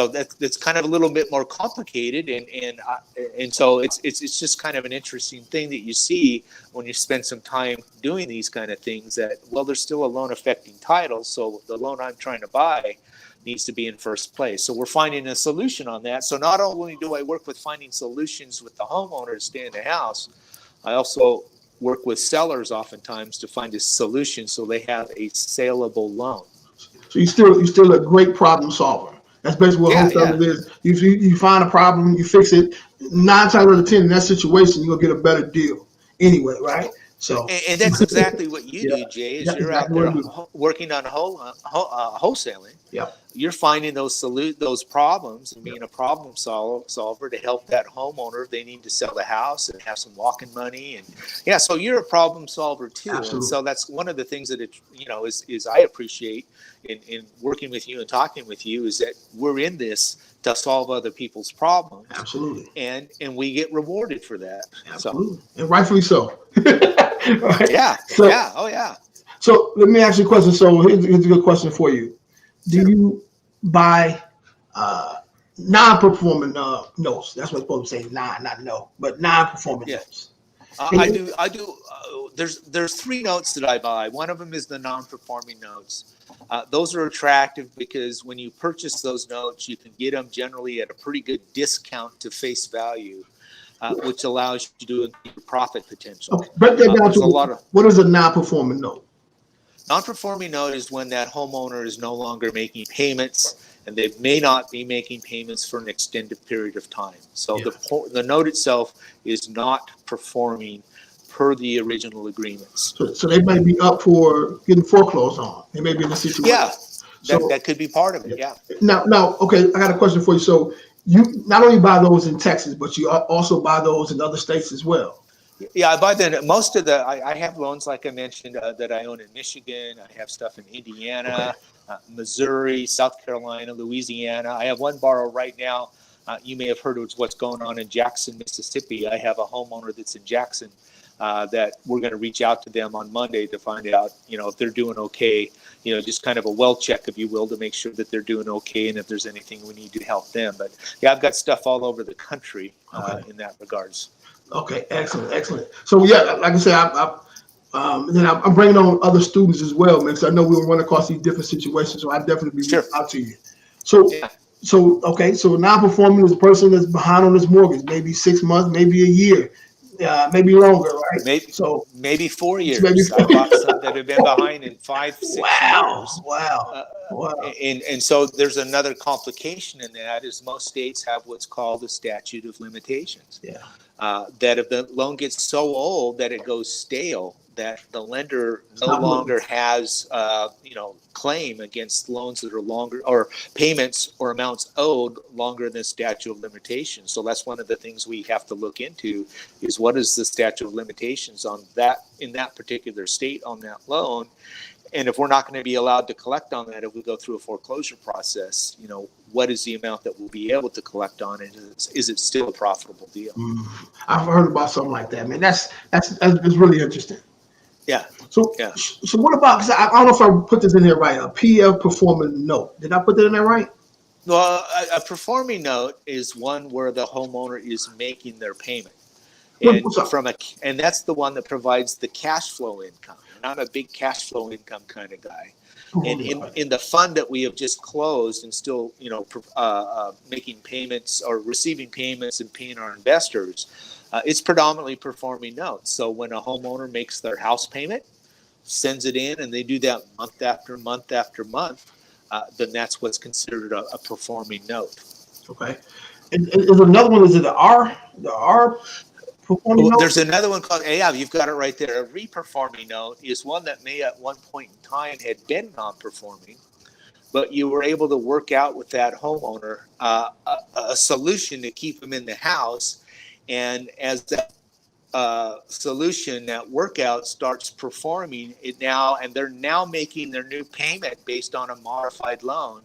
that's kind of a little bit more complicated, and so it's just kind of an interesting thing that you see when you spend some time doing these kind of things. That there's still a loan affecting title, so the loan I'm trying to buy needs to be in first place. So we're finding a solution on that. So not only do I work with finding solutions with the homeowner to stay in the house, I also work with sellers oftentimes to find a solution so they have a saleable loan. So you're still a great problem solver. That's basically what wholesaling is. You find a problem, you fix it. 9 times out of 10 in that situation, you'll get a better deal anyway, right? So, and that's exactly what you do, Jay. Is you're out there working on wholesaling. Yeah. You're finding those problems and being a problem solver to help that homeowner. They need to sell the house and have some walking money, and so you're a problem solver too. Absolutely. And so that's one of the things that is I appreciate in working with you and talking with you is that we're in this to solve other people's problems. Absolutely. And we get rewarded for that. Absolutely. And rightfully so. Right? Yeah. So, Oh yeah. So let me ask you a question. So here's a good question for you. Do you buy non-performing notes? That's what I'm supposed to say. Not no, but non-performing notes. I do. There's 3 notes that I buy. One of them is the non-performing notes. Those are attractive because when you purchase those notes, you can get them generally at a pretty good discount to face value, which allows you to increase your profit potential. Okay. Break that down to what is a non-performing note? Non-performing note is when that homeowner is no longer making payments, and they may not be making payments for an extended period of time. So the note itself is not performing per the original agreements. So they might be up for getting foreclosed on. They may be in a situation. Yeah, that could be part of it. Yeah. Now, okay, I got a question for you. So You not only buy those in Texas, but you also buy those in other states as well. Yeah, I buy most of I have loans, like I mentioned, that I own in Michigan. I have stuff in Okay. Indiana, Missouri, South Carolina, Louisiana. I have one borrower right now. You may have heard of what's going on in Jackson, Mississippi. I have a homeowner that's in Jackson that we're going to reach out to them on Monday to find out, if they're doing okay, just kind of a well check, if you will, to make sure that they're doing okay and if there's anything we need to help them. But yeah, I've got stuff all over the country Okay. in that regards. Okay. Excellent. Excellent. So yeah, like I said, and then I'm bringing on other students as well, man. Because I know we will run across these different situations, so I definitely be Sure. reaching out to you. So, Yeah. okay. So non-performing is a person that's behind on his mortgage, maybe 6 months, maybe a year, maybe longer, right? Maybe So maybe four maybe. years. I've bought some that have been behind in 5-6 years. Wow. Wow. Uh, Wow. and so there's another complication in that is most states have what's called the statute of limitations. Yeah. That if the loan gets so old that it goes stale, that the lender no Stop looking. longer has, claim against loans that are longer, or payments or amounts owed longer than statute of limitations. So that's one of the things we have to look into is what is the statute of limitations on that in that particular state on that loan. And if we're not going to be allowed to collect on that, if we go through a foreclosure process, what is the amount that we'll be able to collect on, and is it still a profitable deal? I've heard about something like that, man. That's really interesting. Yeah, So, yeah. so what about? Cause I don't know if I put this in here right. A PF performing note. Did I put that in there right? Well, a performing note is one where the homeowner is making their payment, What's up? and that's the one that provides the cash flow income. And I'm a big cash flow income kind of guy. And in the fund that we have just closed and still, making payments or receiving payments and paying our investors, it's predominantly performing notes. So when a homeowner makes their house payment, sends it in, and they do that month after month after month, then that's what's considered a performing note. Okay. And is another one? Is it the R? The R performing note? There's another one called, yeah, you've got it right there. A reperforming note is one that may at one point in time had been non-performing, but you were able to work out with that homeowner a solution to keep them in the house. And as that solution, that workout starts performing it now, and they're now making their new payment based on a modified loan,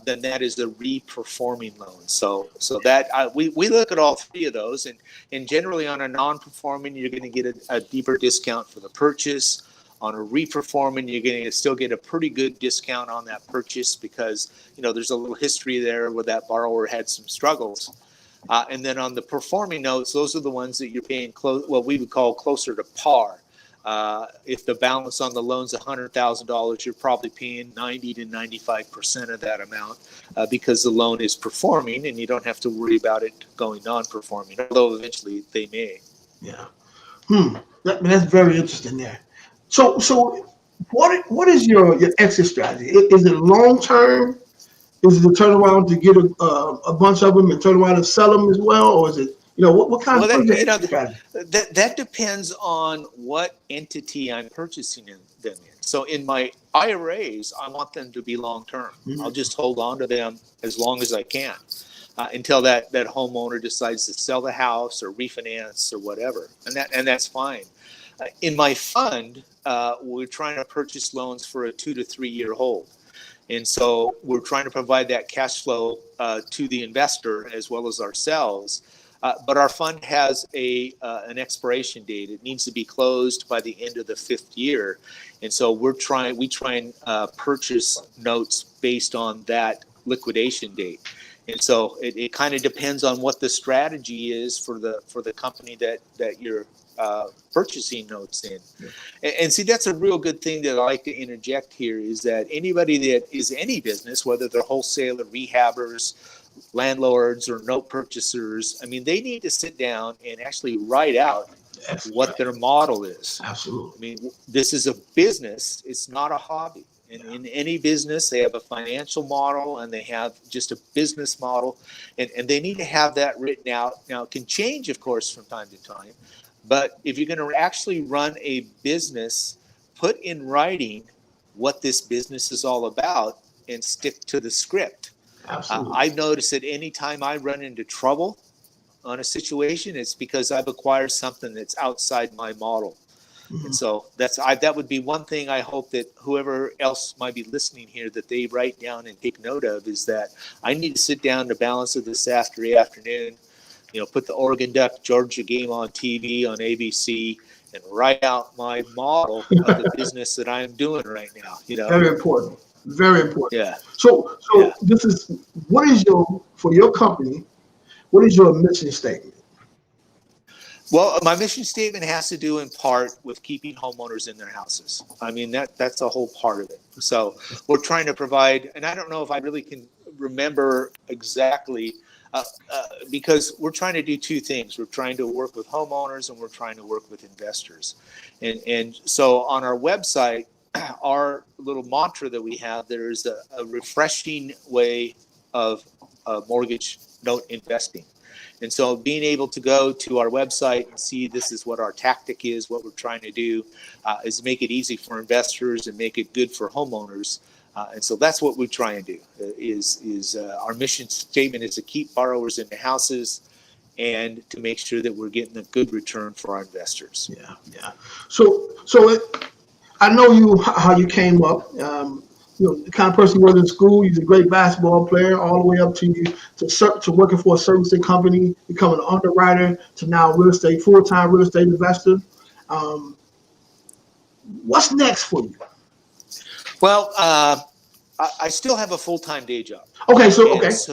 then that is a reperforming loan. So that we look at all three of those, and generally on a non-performing, you're going to get a deeper discount for the purchase. On a reperforming, you're going to still get a pretty good discount on that purchase because there's a little history there where that borrower had some struggles. And then on the performing notes, those are the ones that you're paying what we would call closer to par. If the balance on the loan's $100,000, you're probably paying 90 to 95% of that amount because the loan is performing, and you don't have to worry about it going non-performing, although eventually they may. Yeah. That's very interesting there. So what is your exit strategy? Is it long term? Is it to turn around to get a bunch of them and turn around and sell them as well, or is it what kind Well, of what is your exit strategy? that depends on what entity I'm purchasing them in. So in my IRAs, I want them to be long term. I'll just hold on to them as long as I can until that homeowner decides to sell the house or refinance or whatever, and that's fine. In my fund, we're trying to purchase loans for a 2 to 3 year hold. And so we're trying to provide that cash flow to the investor as well as ourselves. But our fund has an expiration date. It needs to be closed by the end of the 5th year. And so we try and purchase notes based on that liquidation date. And so it kind of depends on what the strategy is for the company that you're purchasing notes in. And see, that's a real good thing that I like to interject here is that anybody that is any business, whether they're wholesaler, rehabbers, landlords, or note purchasers, I mean, they need to sit down and actually write out what their model is. Absolutely. I mean, this is a business. It's not a hobby. And in any business, they have a financial model and they have just a business model. And they need to have that written out. Now, it can change, of course, from time to time. But if you're going to actually run a business, put in writing what this business is all about and stick to the script. Absolutely. I've noticed that anytime I run into trouble on a situation, it's because I've acquired something that's outside my model. And so that would be one thing I hope that whoever else might be listening here, that they write down and take note of, is that I need to sit down to balance of this afternoon, put the Oregon Duck Georgia game on TV on ABC and write out my model of the business that I'm doing right now. Very important. Very important. Yeah. So Yeah. For your company, what is your mission statement? Well, my mission statement has to do in part with keeping homeowners in their houses. I mean, that's a whole part of it. So we're trying to provide, and I don't know if I really can remember exactly, because we're trying to do two things. We're trying to work with homeowners and we're trying to work with investors. And so on our website, our little mantra that we have, there is a refreshing way of mortgage note investing. And so being able to go to our website and see this is what our tactic is, what we're trying to do, is make it easy for investors and make it good for homeowners. And so that's what we try and do. Our mission statement is to keep borrowers in the houses and to make sure that we're getting a good return for our investors. Yeah. So I know how you came up. The kind of person you were in school. You're a great basketball player, all the way up to working for a servicing company, becoming an underwriter, to now full-time real estate investor. What's next for you? Well, I still have a full-time day job. Okay,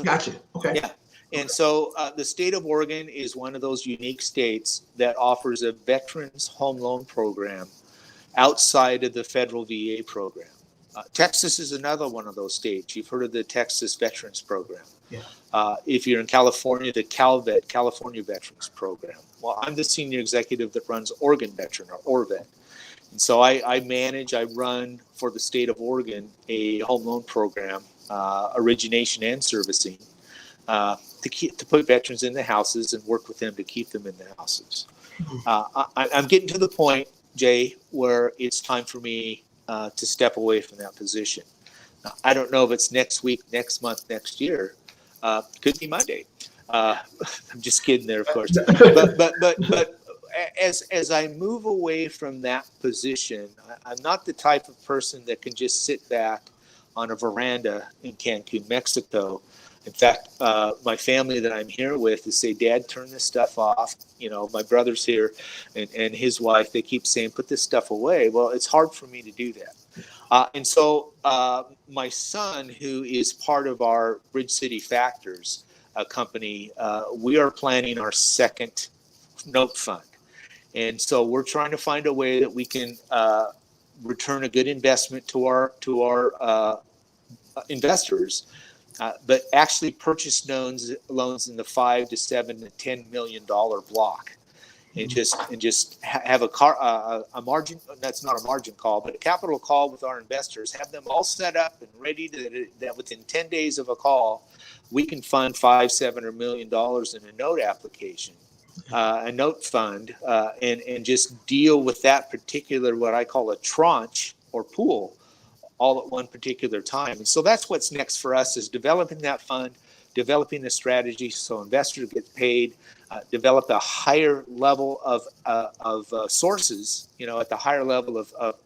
gotcha. Okay. Yeah. And so the state of Oregon is one of those unique states that offers a veterans home loan program outside of the federal VA program. Texas is another one of those states. You've heard of the Texas Veterans Program. Yeah. If you're in California, the CalVet, California Veterans Program. Well, I'm the senior executive that runs Oregon Veteran, or ORVET. And so I run for the state of Oregon a home loan program, origination and servicing, to put veterans in the houses and work with them to keep them in the houses. I'm getting to the point, Jay, where it's time for me to step away from that position. Now, I don't know if it's next week, next month, next year. Could be Monday. I'm just kidding there, of course. But as I move away from that position, I'm not the type of person that can just sit back on a veranda in Cancun, Mexico. In fact, my family that I'm here with is say, Dad, turn this stuff off. My brother's here and his wife, they keep saying, put this stuff away. Well, it's hard for me to do that. And so my son, who is part of our Bridge City Factors company, we are planning our second note fund. And so we're trying to find a way that we can return a good investment to our investors. But actually purchase loans in the $5 to $7 to $10 million block, and just have a margin. That's not a margin call, but a capital call with our investors. Have them all set up and ready that within 10 days of a call, we can fund $5, $7, or $1 million in a note application, a note fund, and just deal with that particular what I call a tranche or pool, all at one particular time. And so that's what's next for us, is developing that fund, developing the strategy so investors get paid, develop a higher level of sources, at the higher level of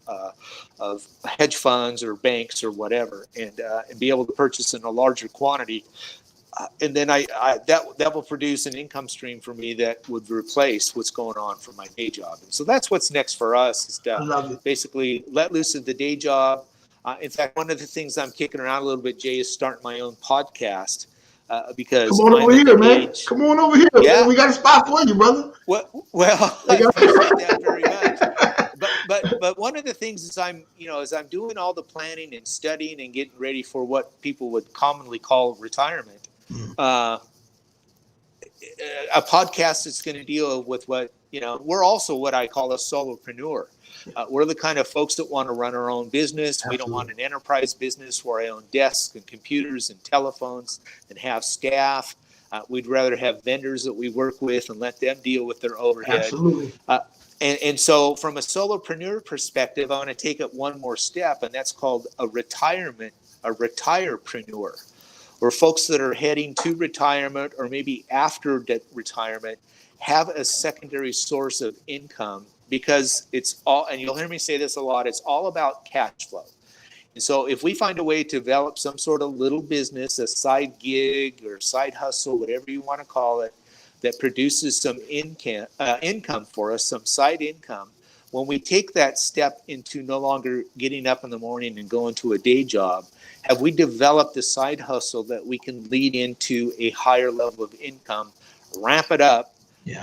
hedge funds or banks or whatever, and be able to purchase in a larger quantity. And then that will produce an income stream for me that would replace what's going on for my day job. And so that's what's next for us, is to basically let loose of the day job. In fact, one of the things I'm kicking around a little bit, Jay, is starting my own podcast, because come on over here, man. Come on over here. Yeah. Man. We got a spot for you, brother. Well, I appreciate that very much. But one of the things is as I'm doing all the planning and studying and getting ready for what people would commonly call retirement, a podcast that's going to deal with what, we're also what I call a solopreneur. We're the kind of folks that want to run our own business. Absolutely. We don't want an enterprise business where I own desks and computers and telephones and have staff. We'd rather have vendors that we work with and let them deal with their overhead. Absolutely. And so from a solopreneur perspective, I want to take it one more step, and that's called a retirepreneur. or folks that are heading to retirement or maybe after retirement have a secondary source of income, because it's all, and you'll hear me say this a lot, it's all about cash flow. And so if we find a way to develop some sort of little business, a side gig or side hustle, whatever you want to call it, that produces some income for us, some side income, when we take that step into no longer getting up in the morning and going to a day job, have we developed a side hustle that we can lead into a higher level of income, ramp it up,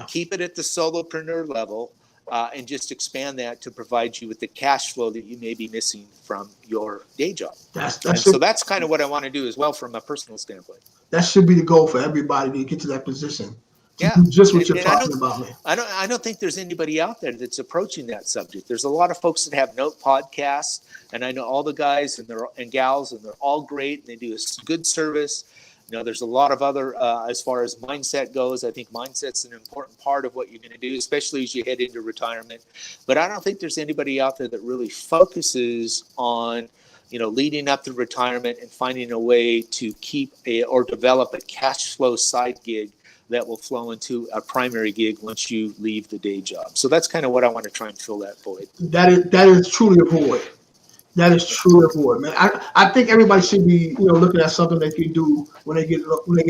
keep it at the solopreneur level, and just expand that to provide you with the cash flow that you may be missing from your day job. So that's kind of what I want to do as well from a personal standpoint. That should be the goal for everybody to get to that position. Yeah, do just what you're talking about, man. I don't think there's anybody out there that's approaching that subject. There's a lot of folks that have note podcasts, and I know all the guys and gals, and they're all great, and they do a good service. You know, there's a lot of other, as far as mindset goes, I think mindset's an important part of what you're going to do, especially as you head into retirement. But I don't think there's anybody out there that really focuses on, you know, leading up to retirement and finding a way to keep or develop a cash flow side gig that will flow into a primary gig once you leave the day job. So that's kind of what I want to try and fill that void. That is truly a void. That is truly a void, man. I think everybody should be, looking at something they can do when they get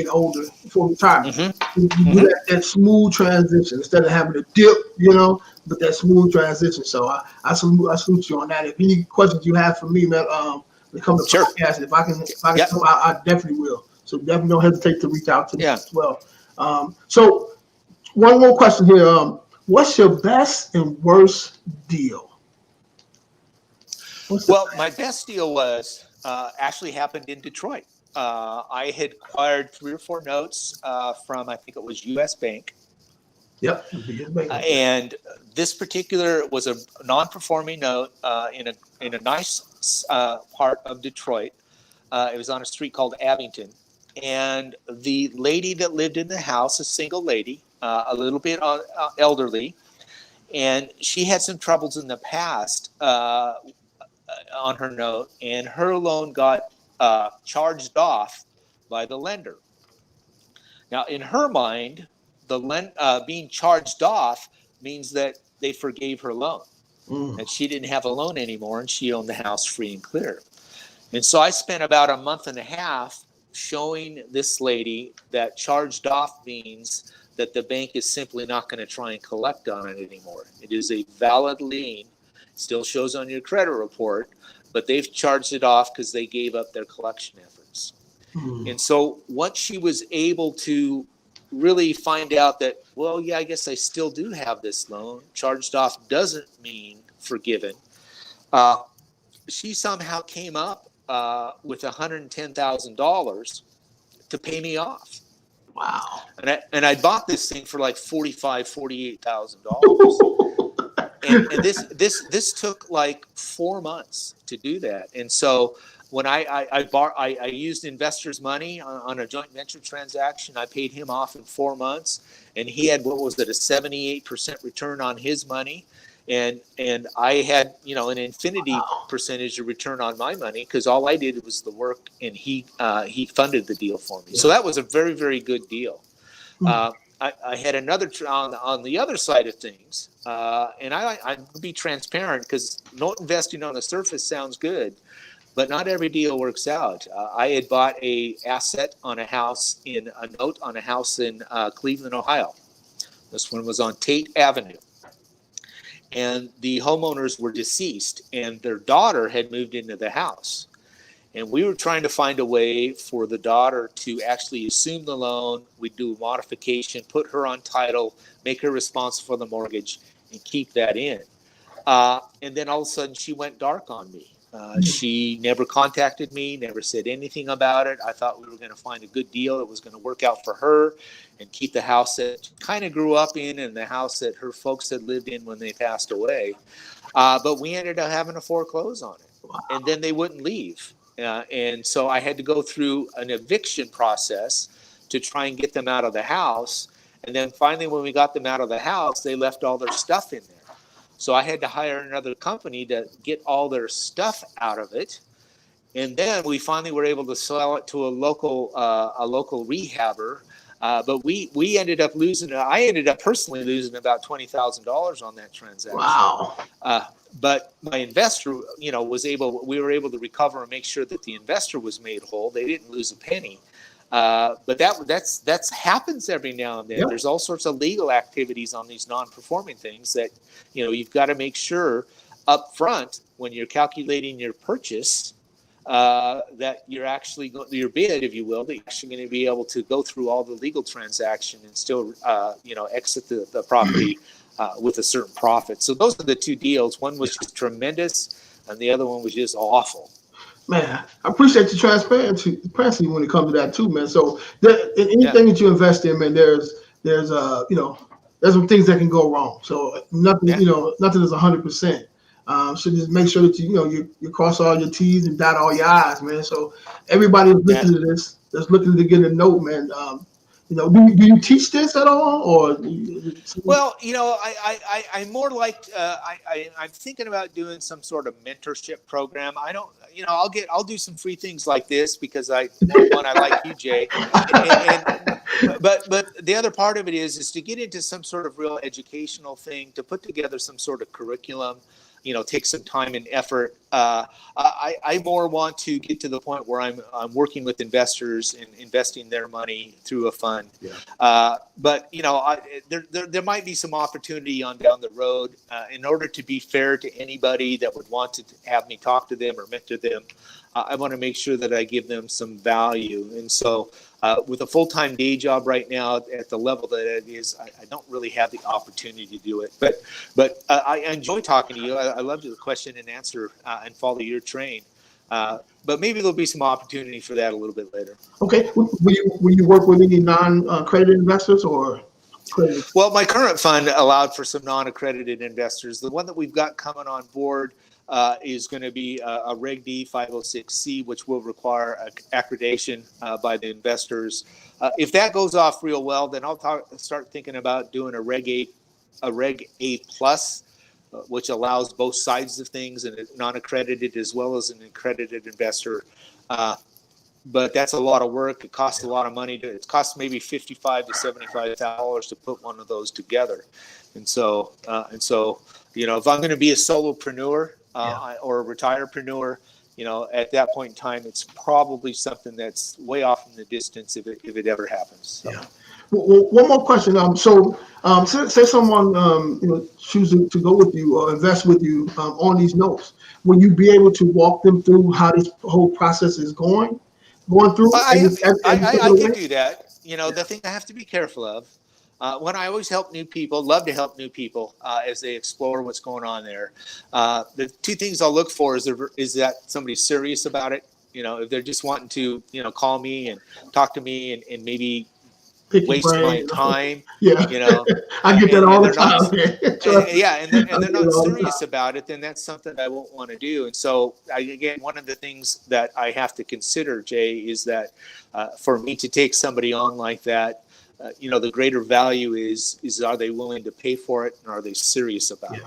older before retirement. Mm-hmm. You do that smooth transition instead of having to dip, but that smooth transition. So I salute you on that. If any questions you have for me, man, when it comes to podcast, if I can help, I definitely will. So definitely don't hesitate to reach out to me as well. So one more question here. What's your best and worst deal? Well, my best deal was actually happened in Detroit. I had acquired 3 or 4 notes from, I think it was U.S. Bank. Yep. And this particular was a non-performing note in a nice part of Detroit. It was on a street called Abington. And the lady that lived in the house, a single lady, a little bit elderly, and she had some troubles in the past on her note, and her loan got charged off by the lender. Now, in her mind, being charged off means that they forgave her loan, that she didn't have a loan anymore, and she owned the house free and clear. And so I spent about a month and a half showing this lady that charged off means that the bank is simply not going to try and collect on it anymore. It is a valid lien, still shows on your credit report, but they've charged it off because they gave up their collection efforts. And so once she was able to really find out that, well, yeah, I guess I still do have this loan, charged off doesn't mean forgiven, she somehow came up with $110,000 to pay me off. Wow. And I bought this thing for like $45,000, $48,000. and this took like 4 months to do that. And so when I used investors' money on a joint venture transaction, I paid him off in 4 months, and he had, what was it, a 78% return on his money. And I had, an infinity percentage of return on my money because all I did was the work, and he funded the deal for me. So that was a very, very good deal. I had another on the other side of things, and I'd be transparent because note investing on the surface sounds good, but not every deal works out. I had bought a note on a house in Cleveland, Ohio. This one was on Tate Avenue. And the homeowners were deceased, and their daughter had moved into the house. And we were trying to find a way for the daughter to actually assume the loan. We'd do a modification, put her on title, make her responsible for the mortgage, and keep that in. And then all of a sudden, she went dark on me. She never contacted me, never said anything about it. I thought we were going to find a good deal that was going to work out for her and keep the house that she kind of grew up in and the house that her folks had lived in when they passed away. But we ended up having to foreclose on it. And then they wouldn't leave. And so I had to go through an eviction process to try and get them out of the house. And then finally, when we got them out of the house, they left all their stuff in there. So I had to hire another company to get all their stuff out of it. And then we finally were able to sell it to a local rehabber. But we ended up losing. I ended up personally losing about $20,000 on that transaction. Wow. But my investor, we were able to recover and make sure that the investor was made whole. They didn't lose a penny. But that's happens every now and then. Yep. There's all sorts of legal activities on these non-performing things that, you've got to make sure up front when you're calculating your purchase, that you're actually your bid, if you will, that you're actually going to be able to go through all the legal transaction and still, exit the property with a certain profit. So those are the two deals. One was just tremendous, and the other one was just awful. Man, I appreciate your transparency when it comes to that too, man. So in anything that you invest in, man, there's some things that can go wrong. So nothing, nothing is 100%. So just make sure that you cross all your T's and dot all your I's, man. So everybody who's listening to this, that's looking to get a note, man. Do you teach this at all, or? Well, I'm more like I'm thinking about doing some sort of mentorship program. I don't, I'll do some free things like this because I like you, Jay. But the other part of it is to get into some sort of real educational thing, to put together some sort of curriculum. Take some time and effort. I more want to get to the point where I'm working with investors and investing their money through a fund. Yeah. But there might be some opportunity on down the road. In order to be fair to anybody that would want to have me talk to them or mentor them, I want to make sure that I give them some value. And so with a full-time day job right now at the level that it is, I don't really have the opportunity to do it. But I enjoy talking to you. I love the question and answer and follow your train. But maybe there'll be some opportunity for that a little bit later. Okay. Will you work with any non-accredited investors or? Well, my current fund allowed for some non-accredited investors. The one that we've got coming on board is going to be a Reg D 506C, which will require accreditation by the investors. If that goes off real well, then I'll start thinking about doing a Reg A plus, which allows both sides of things, and a non-accredited as well as an accredited investor. But that's a lot of work. It costs a lot of money. It costs maybe $55,000 to $75,000 to put one of those together. And so, if I'm going to be a solopreneur or a retirepreneur, at that point in time, it's probably something that's way off in the distance if it ever happens. So. Yeah. Well, one more question. Say someone chooses to go with you or invest with you on these notes. Will you be able to walk them through how this whole process is going through? I can do that. The thing I have to be careful of, when I always help new people, love to help new people as they explore what's going on there. The two things I'll look for is that somebody's serious about it. If they're just wanting to, call me and talk to me and maybe waste my time. Yeah. I get that all the time. And they're not serious about it, then that's something I won't want to do. And so, again, one of the things that I have to consider, Jay, is that for me to take somebody on like that, the greater value is are they willing to pay for it, and are they serious about it?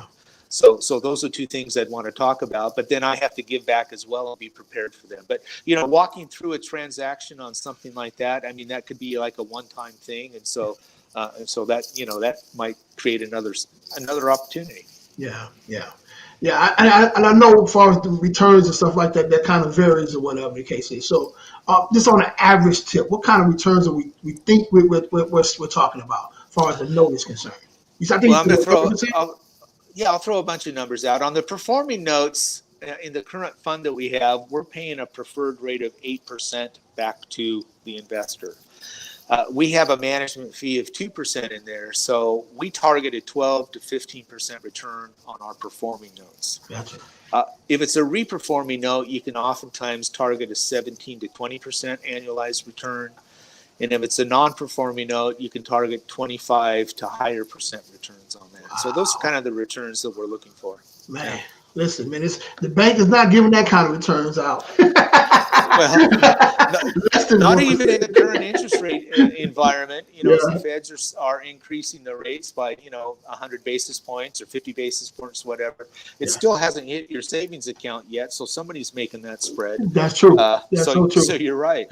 So those are two things I'd want to talk about, but then I have to give back as well and be prepared for them. But, walking through a transaction on something like that, I mean, that could be like a one-time thing. And so that, that might create another opportunity. Yeah. I know as far as the returns and stuff like that, that kind of varies or whatever the case is. So just on an average tip, what kind of returns are we think we're talking about as far as the note is concerned? I'll throw a bunch of numbers out. On the performing notes, in the current fund that we have, we're paying a preferred rate of 8% back to the investor. We have a management fee of 2% in there, so we targeted 12 to 15% return on our performing notes. Gotcha. If it's a reperforming note, you can oftentimes target a 17 to 20% annualized return. And if it's a non-performing note, you can target 25 to higher percent returns on that. Wow. So those are kind of the returns that we're looking for. Man, listen, man, the bank is not giving that kind of returns out. Well, Less than not 1%. even in the current interest rate environment. As the Yeah, feds are increasing the rates by 100 basis points or 50 basis points, whatever, it yeah. still hasn't hit your savings account yet. So somebody's making that spread. That's true. That's So so so true. you're right.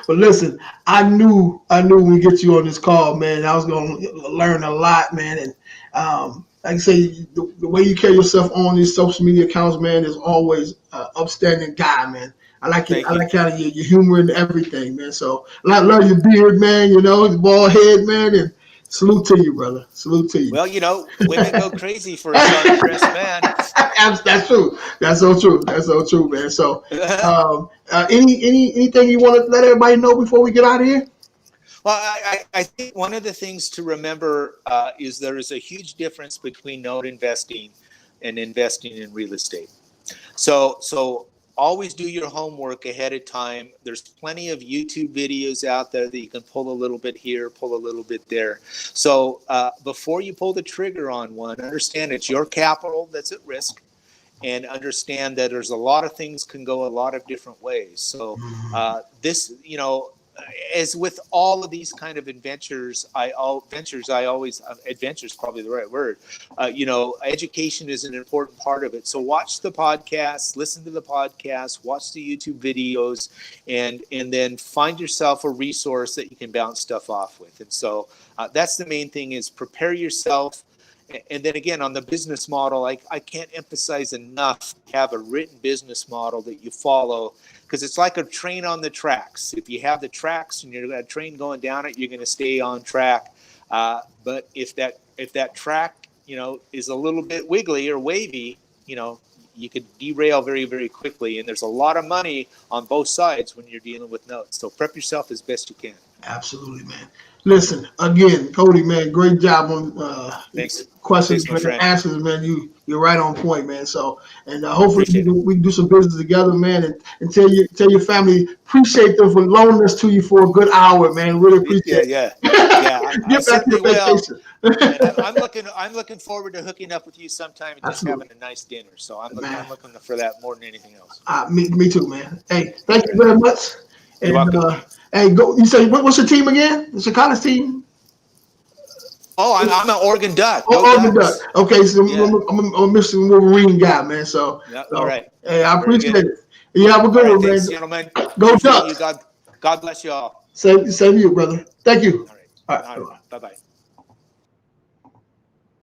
But listen, I knew when we get you on this call, man, I was gonna learn a lot, man. And like I say, the way you carry yourself on these social media accounts, man, is always upstanding guy, man. I like it. Thank I you. like kind of your humor and everything, man. So I love your beard, man. The bald head, man. And salute to you, brother. Salute to you. Well, women go crazy for a sharp dressed man. That's true. That's so true. That's so true, man. So, anything you want to let everybody know before we get out of here? Well, I think one of the things to remember is there is a huge difference between note investing and investing in real estate. So always do your homework ahead of time. There's plenty of YouTube videos out there that you can pull a little bit here, pull a little bit there. So before you pull the trigger on one, understand it's your capital that's at risk, and understand that there's a lot of things can go a lot of different ways. So this, as with all of these kind of adventures, adventures probably the right word. Education is an important part of it. So watch the podcasts, listen to the podcasts, watch the YouTube videos, and then find yourself a resource that you can bounce stuff off with. And so that's the main thing: is prepare yourself. And then again, on the business model, I can't emphasize enough, have a written business model that you follow, because it's like a train on the tracks. If you have the tracks and you've got a train going down it, you're going to stay on track. But if that track, is a little bit wiggly or wavy, you could derail very, very quickly. And there's a lot of money on both sides when you're dealing with notes. So prep yourself as best you can. Absolutely, man. Listen, again, Cody, man, great job on Thanks. questions, Thanks, my man, friend. answers, man. You're right on point, man. So, and hopefully Appreciate it. we can do some business together, man, and tell your family appreciate them for loaning us to you for a good hour, man. Really appreciate Yeah. it. I Get back to certainly your will. vacation. And I'm looking forward to hooking up with you sometime and just having Absolutely, a nice dinner. So I'm man. looking for that more than anything else. Me too, man. Hey, All thank you right. very much. You're And welcome. hey, go. You say what's your team again? The Chicago's team. Oh, I'm an Oregon Duck. Go Oh, the Duck. Ducks. Okay, so Yeah. I'm a Mr. Wolverine guy, man. So, Yeah. All so right. hey, I Very appreciate good. it. You have a All good right. one, Thanks, man. gentlemen. Go Appreciate you. Ducks. God bless you all. Same to you, brother. Thank you. All right. All All right. right. Bye bye.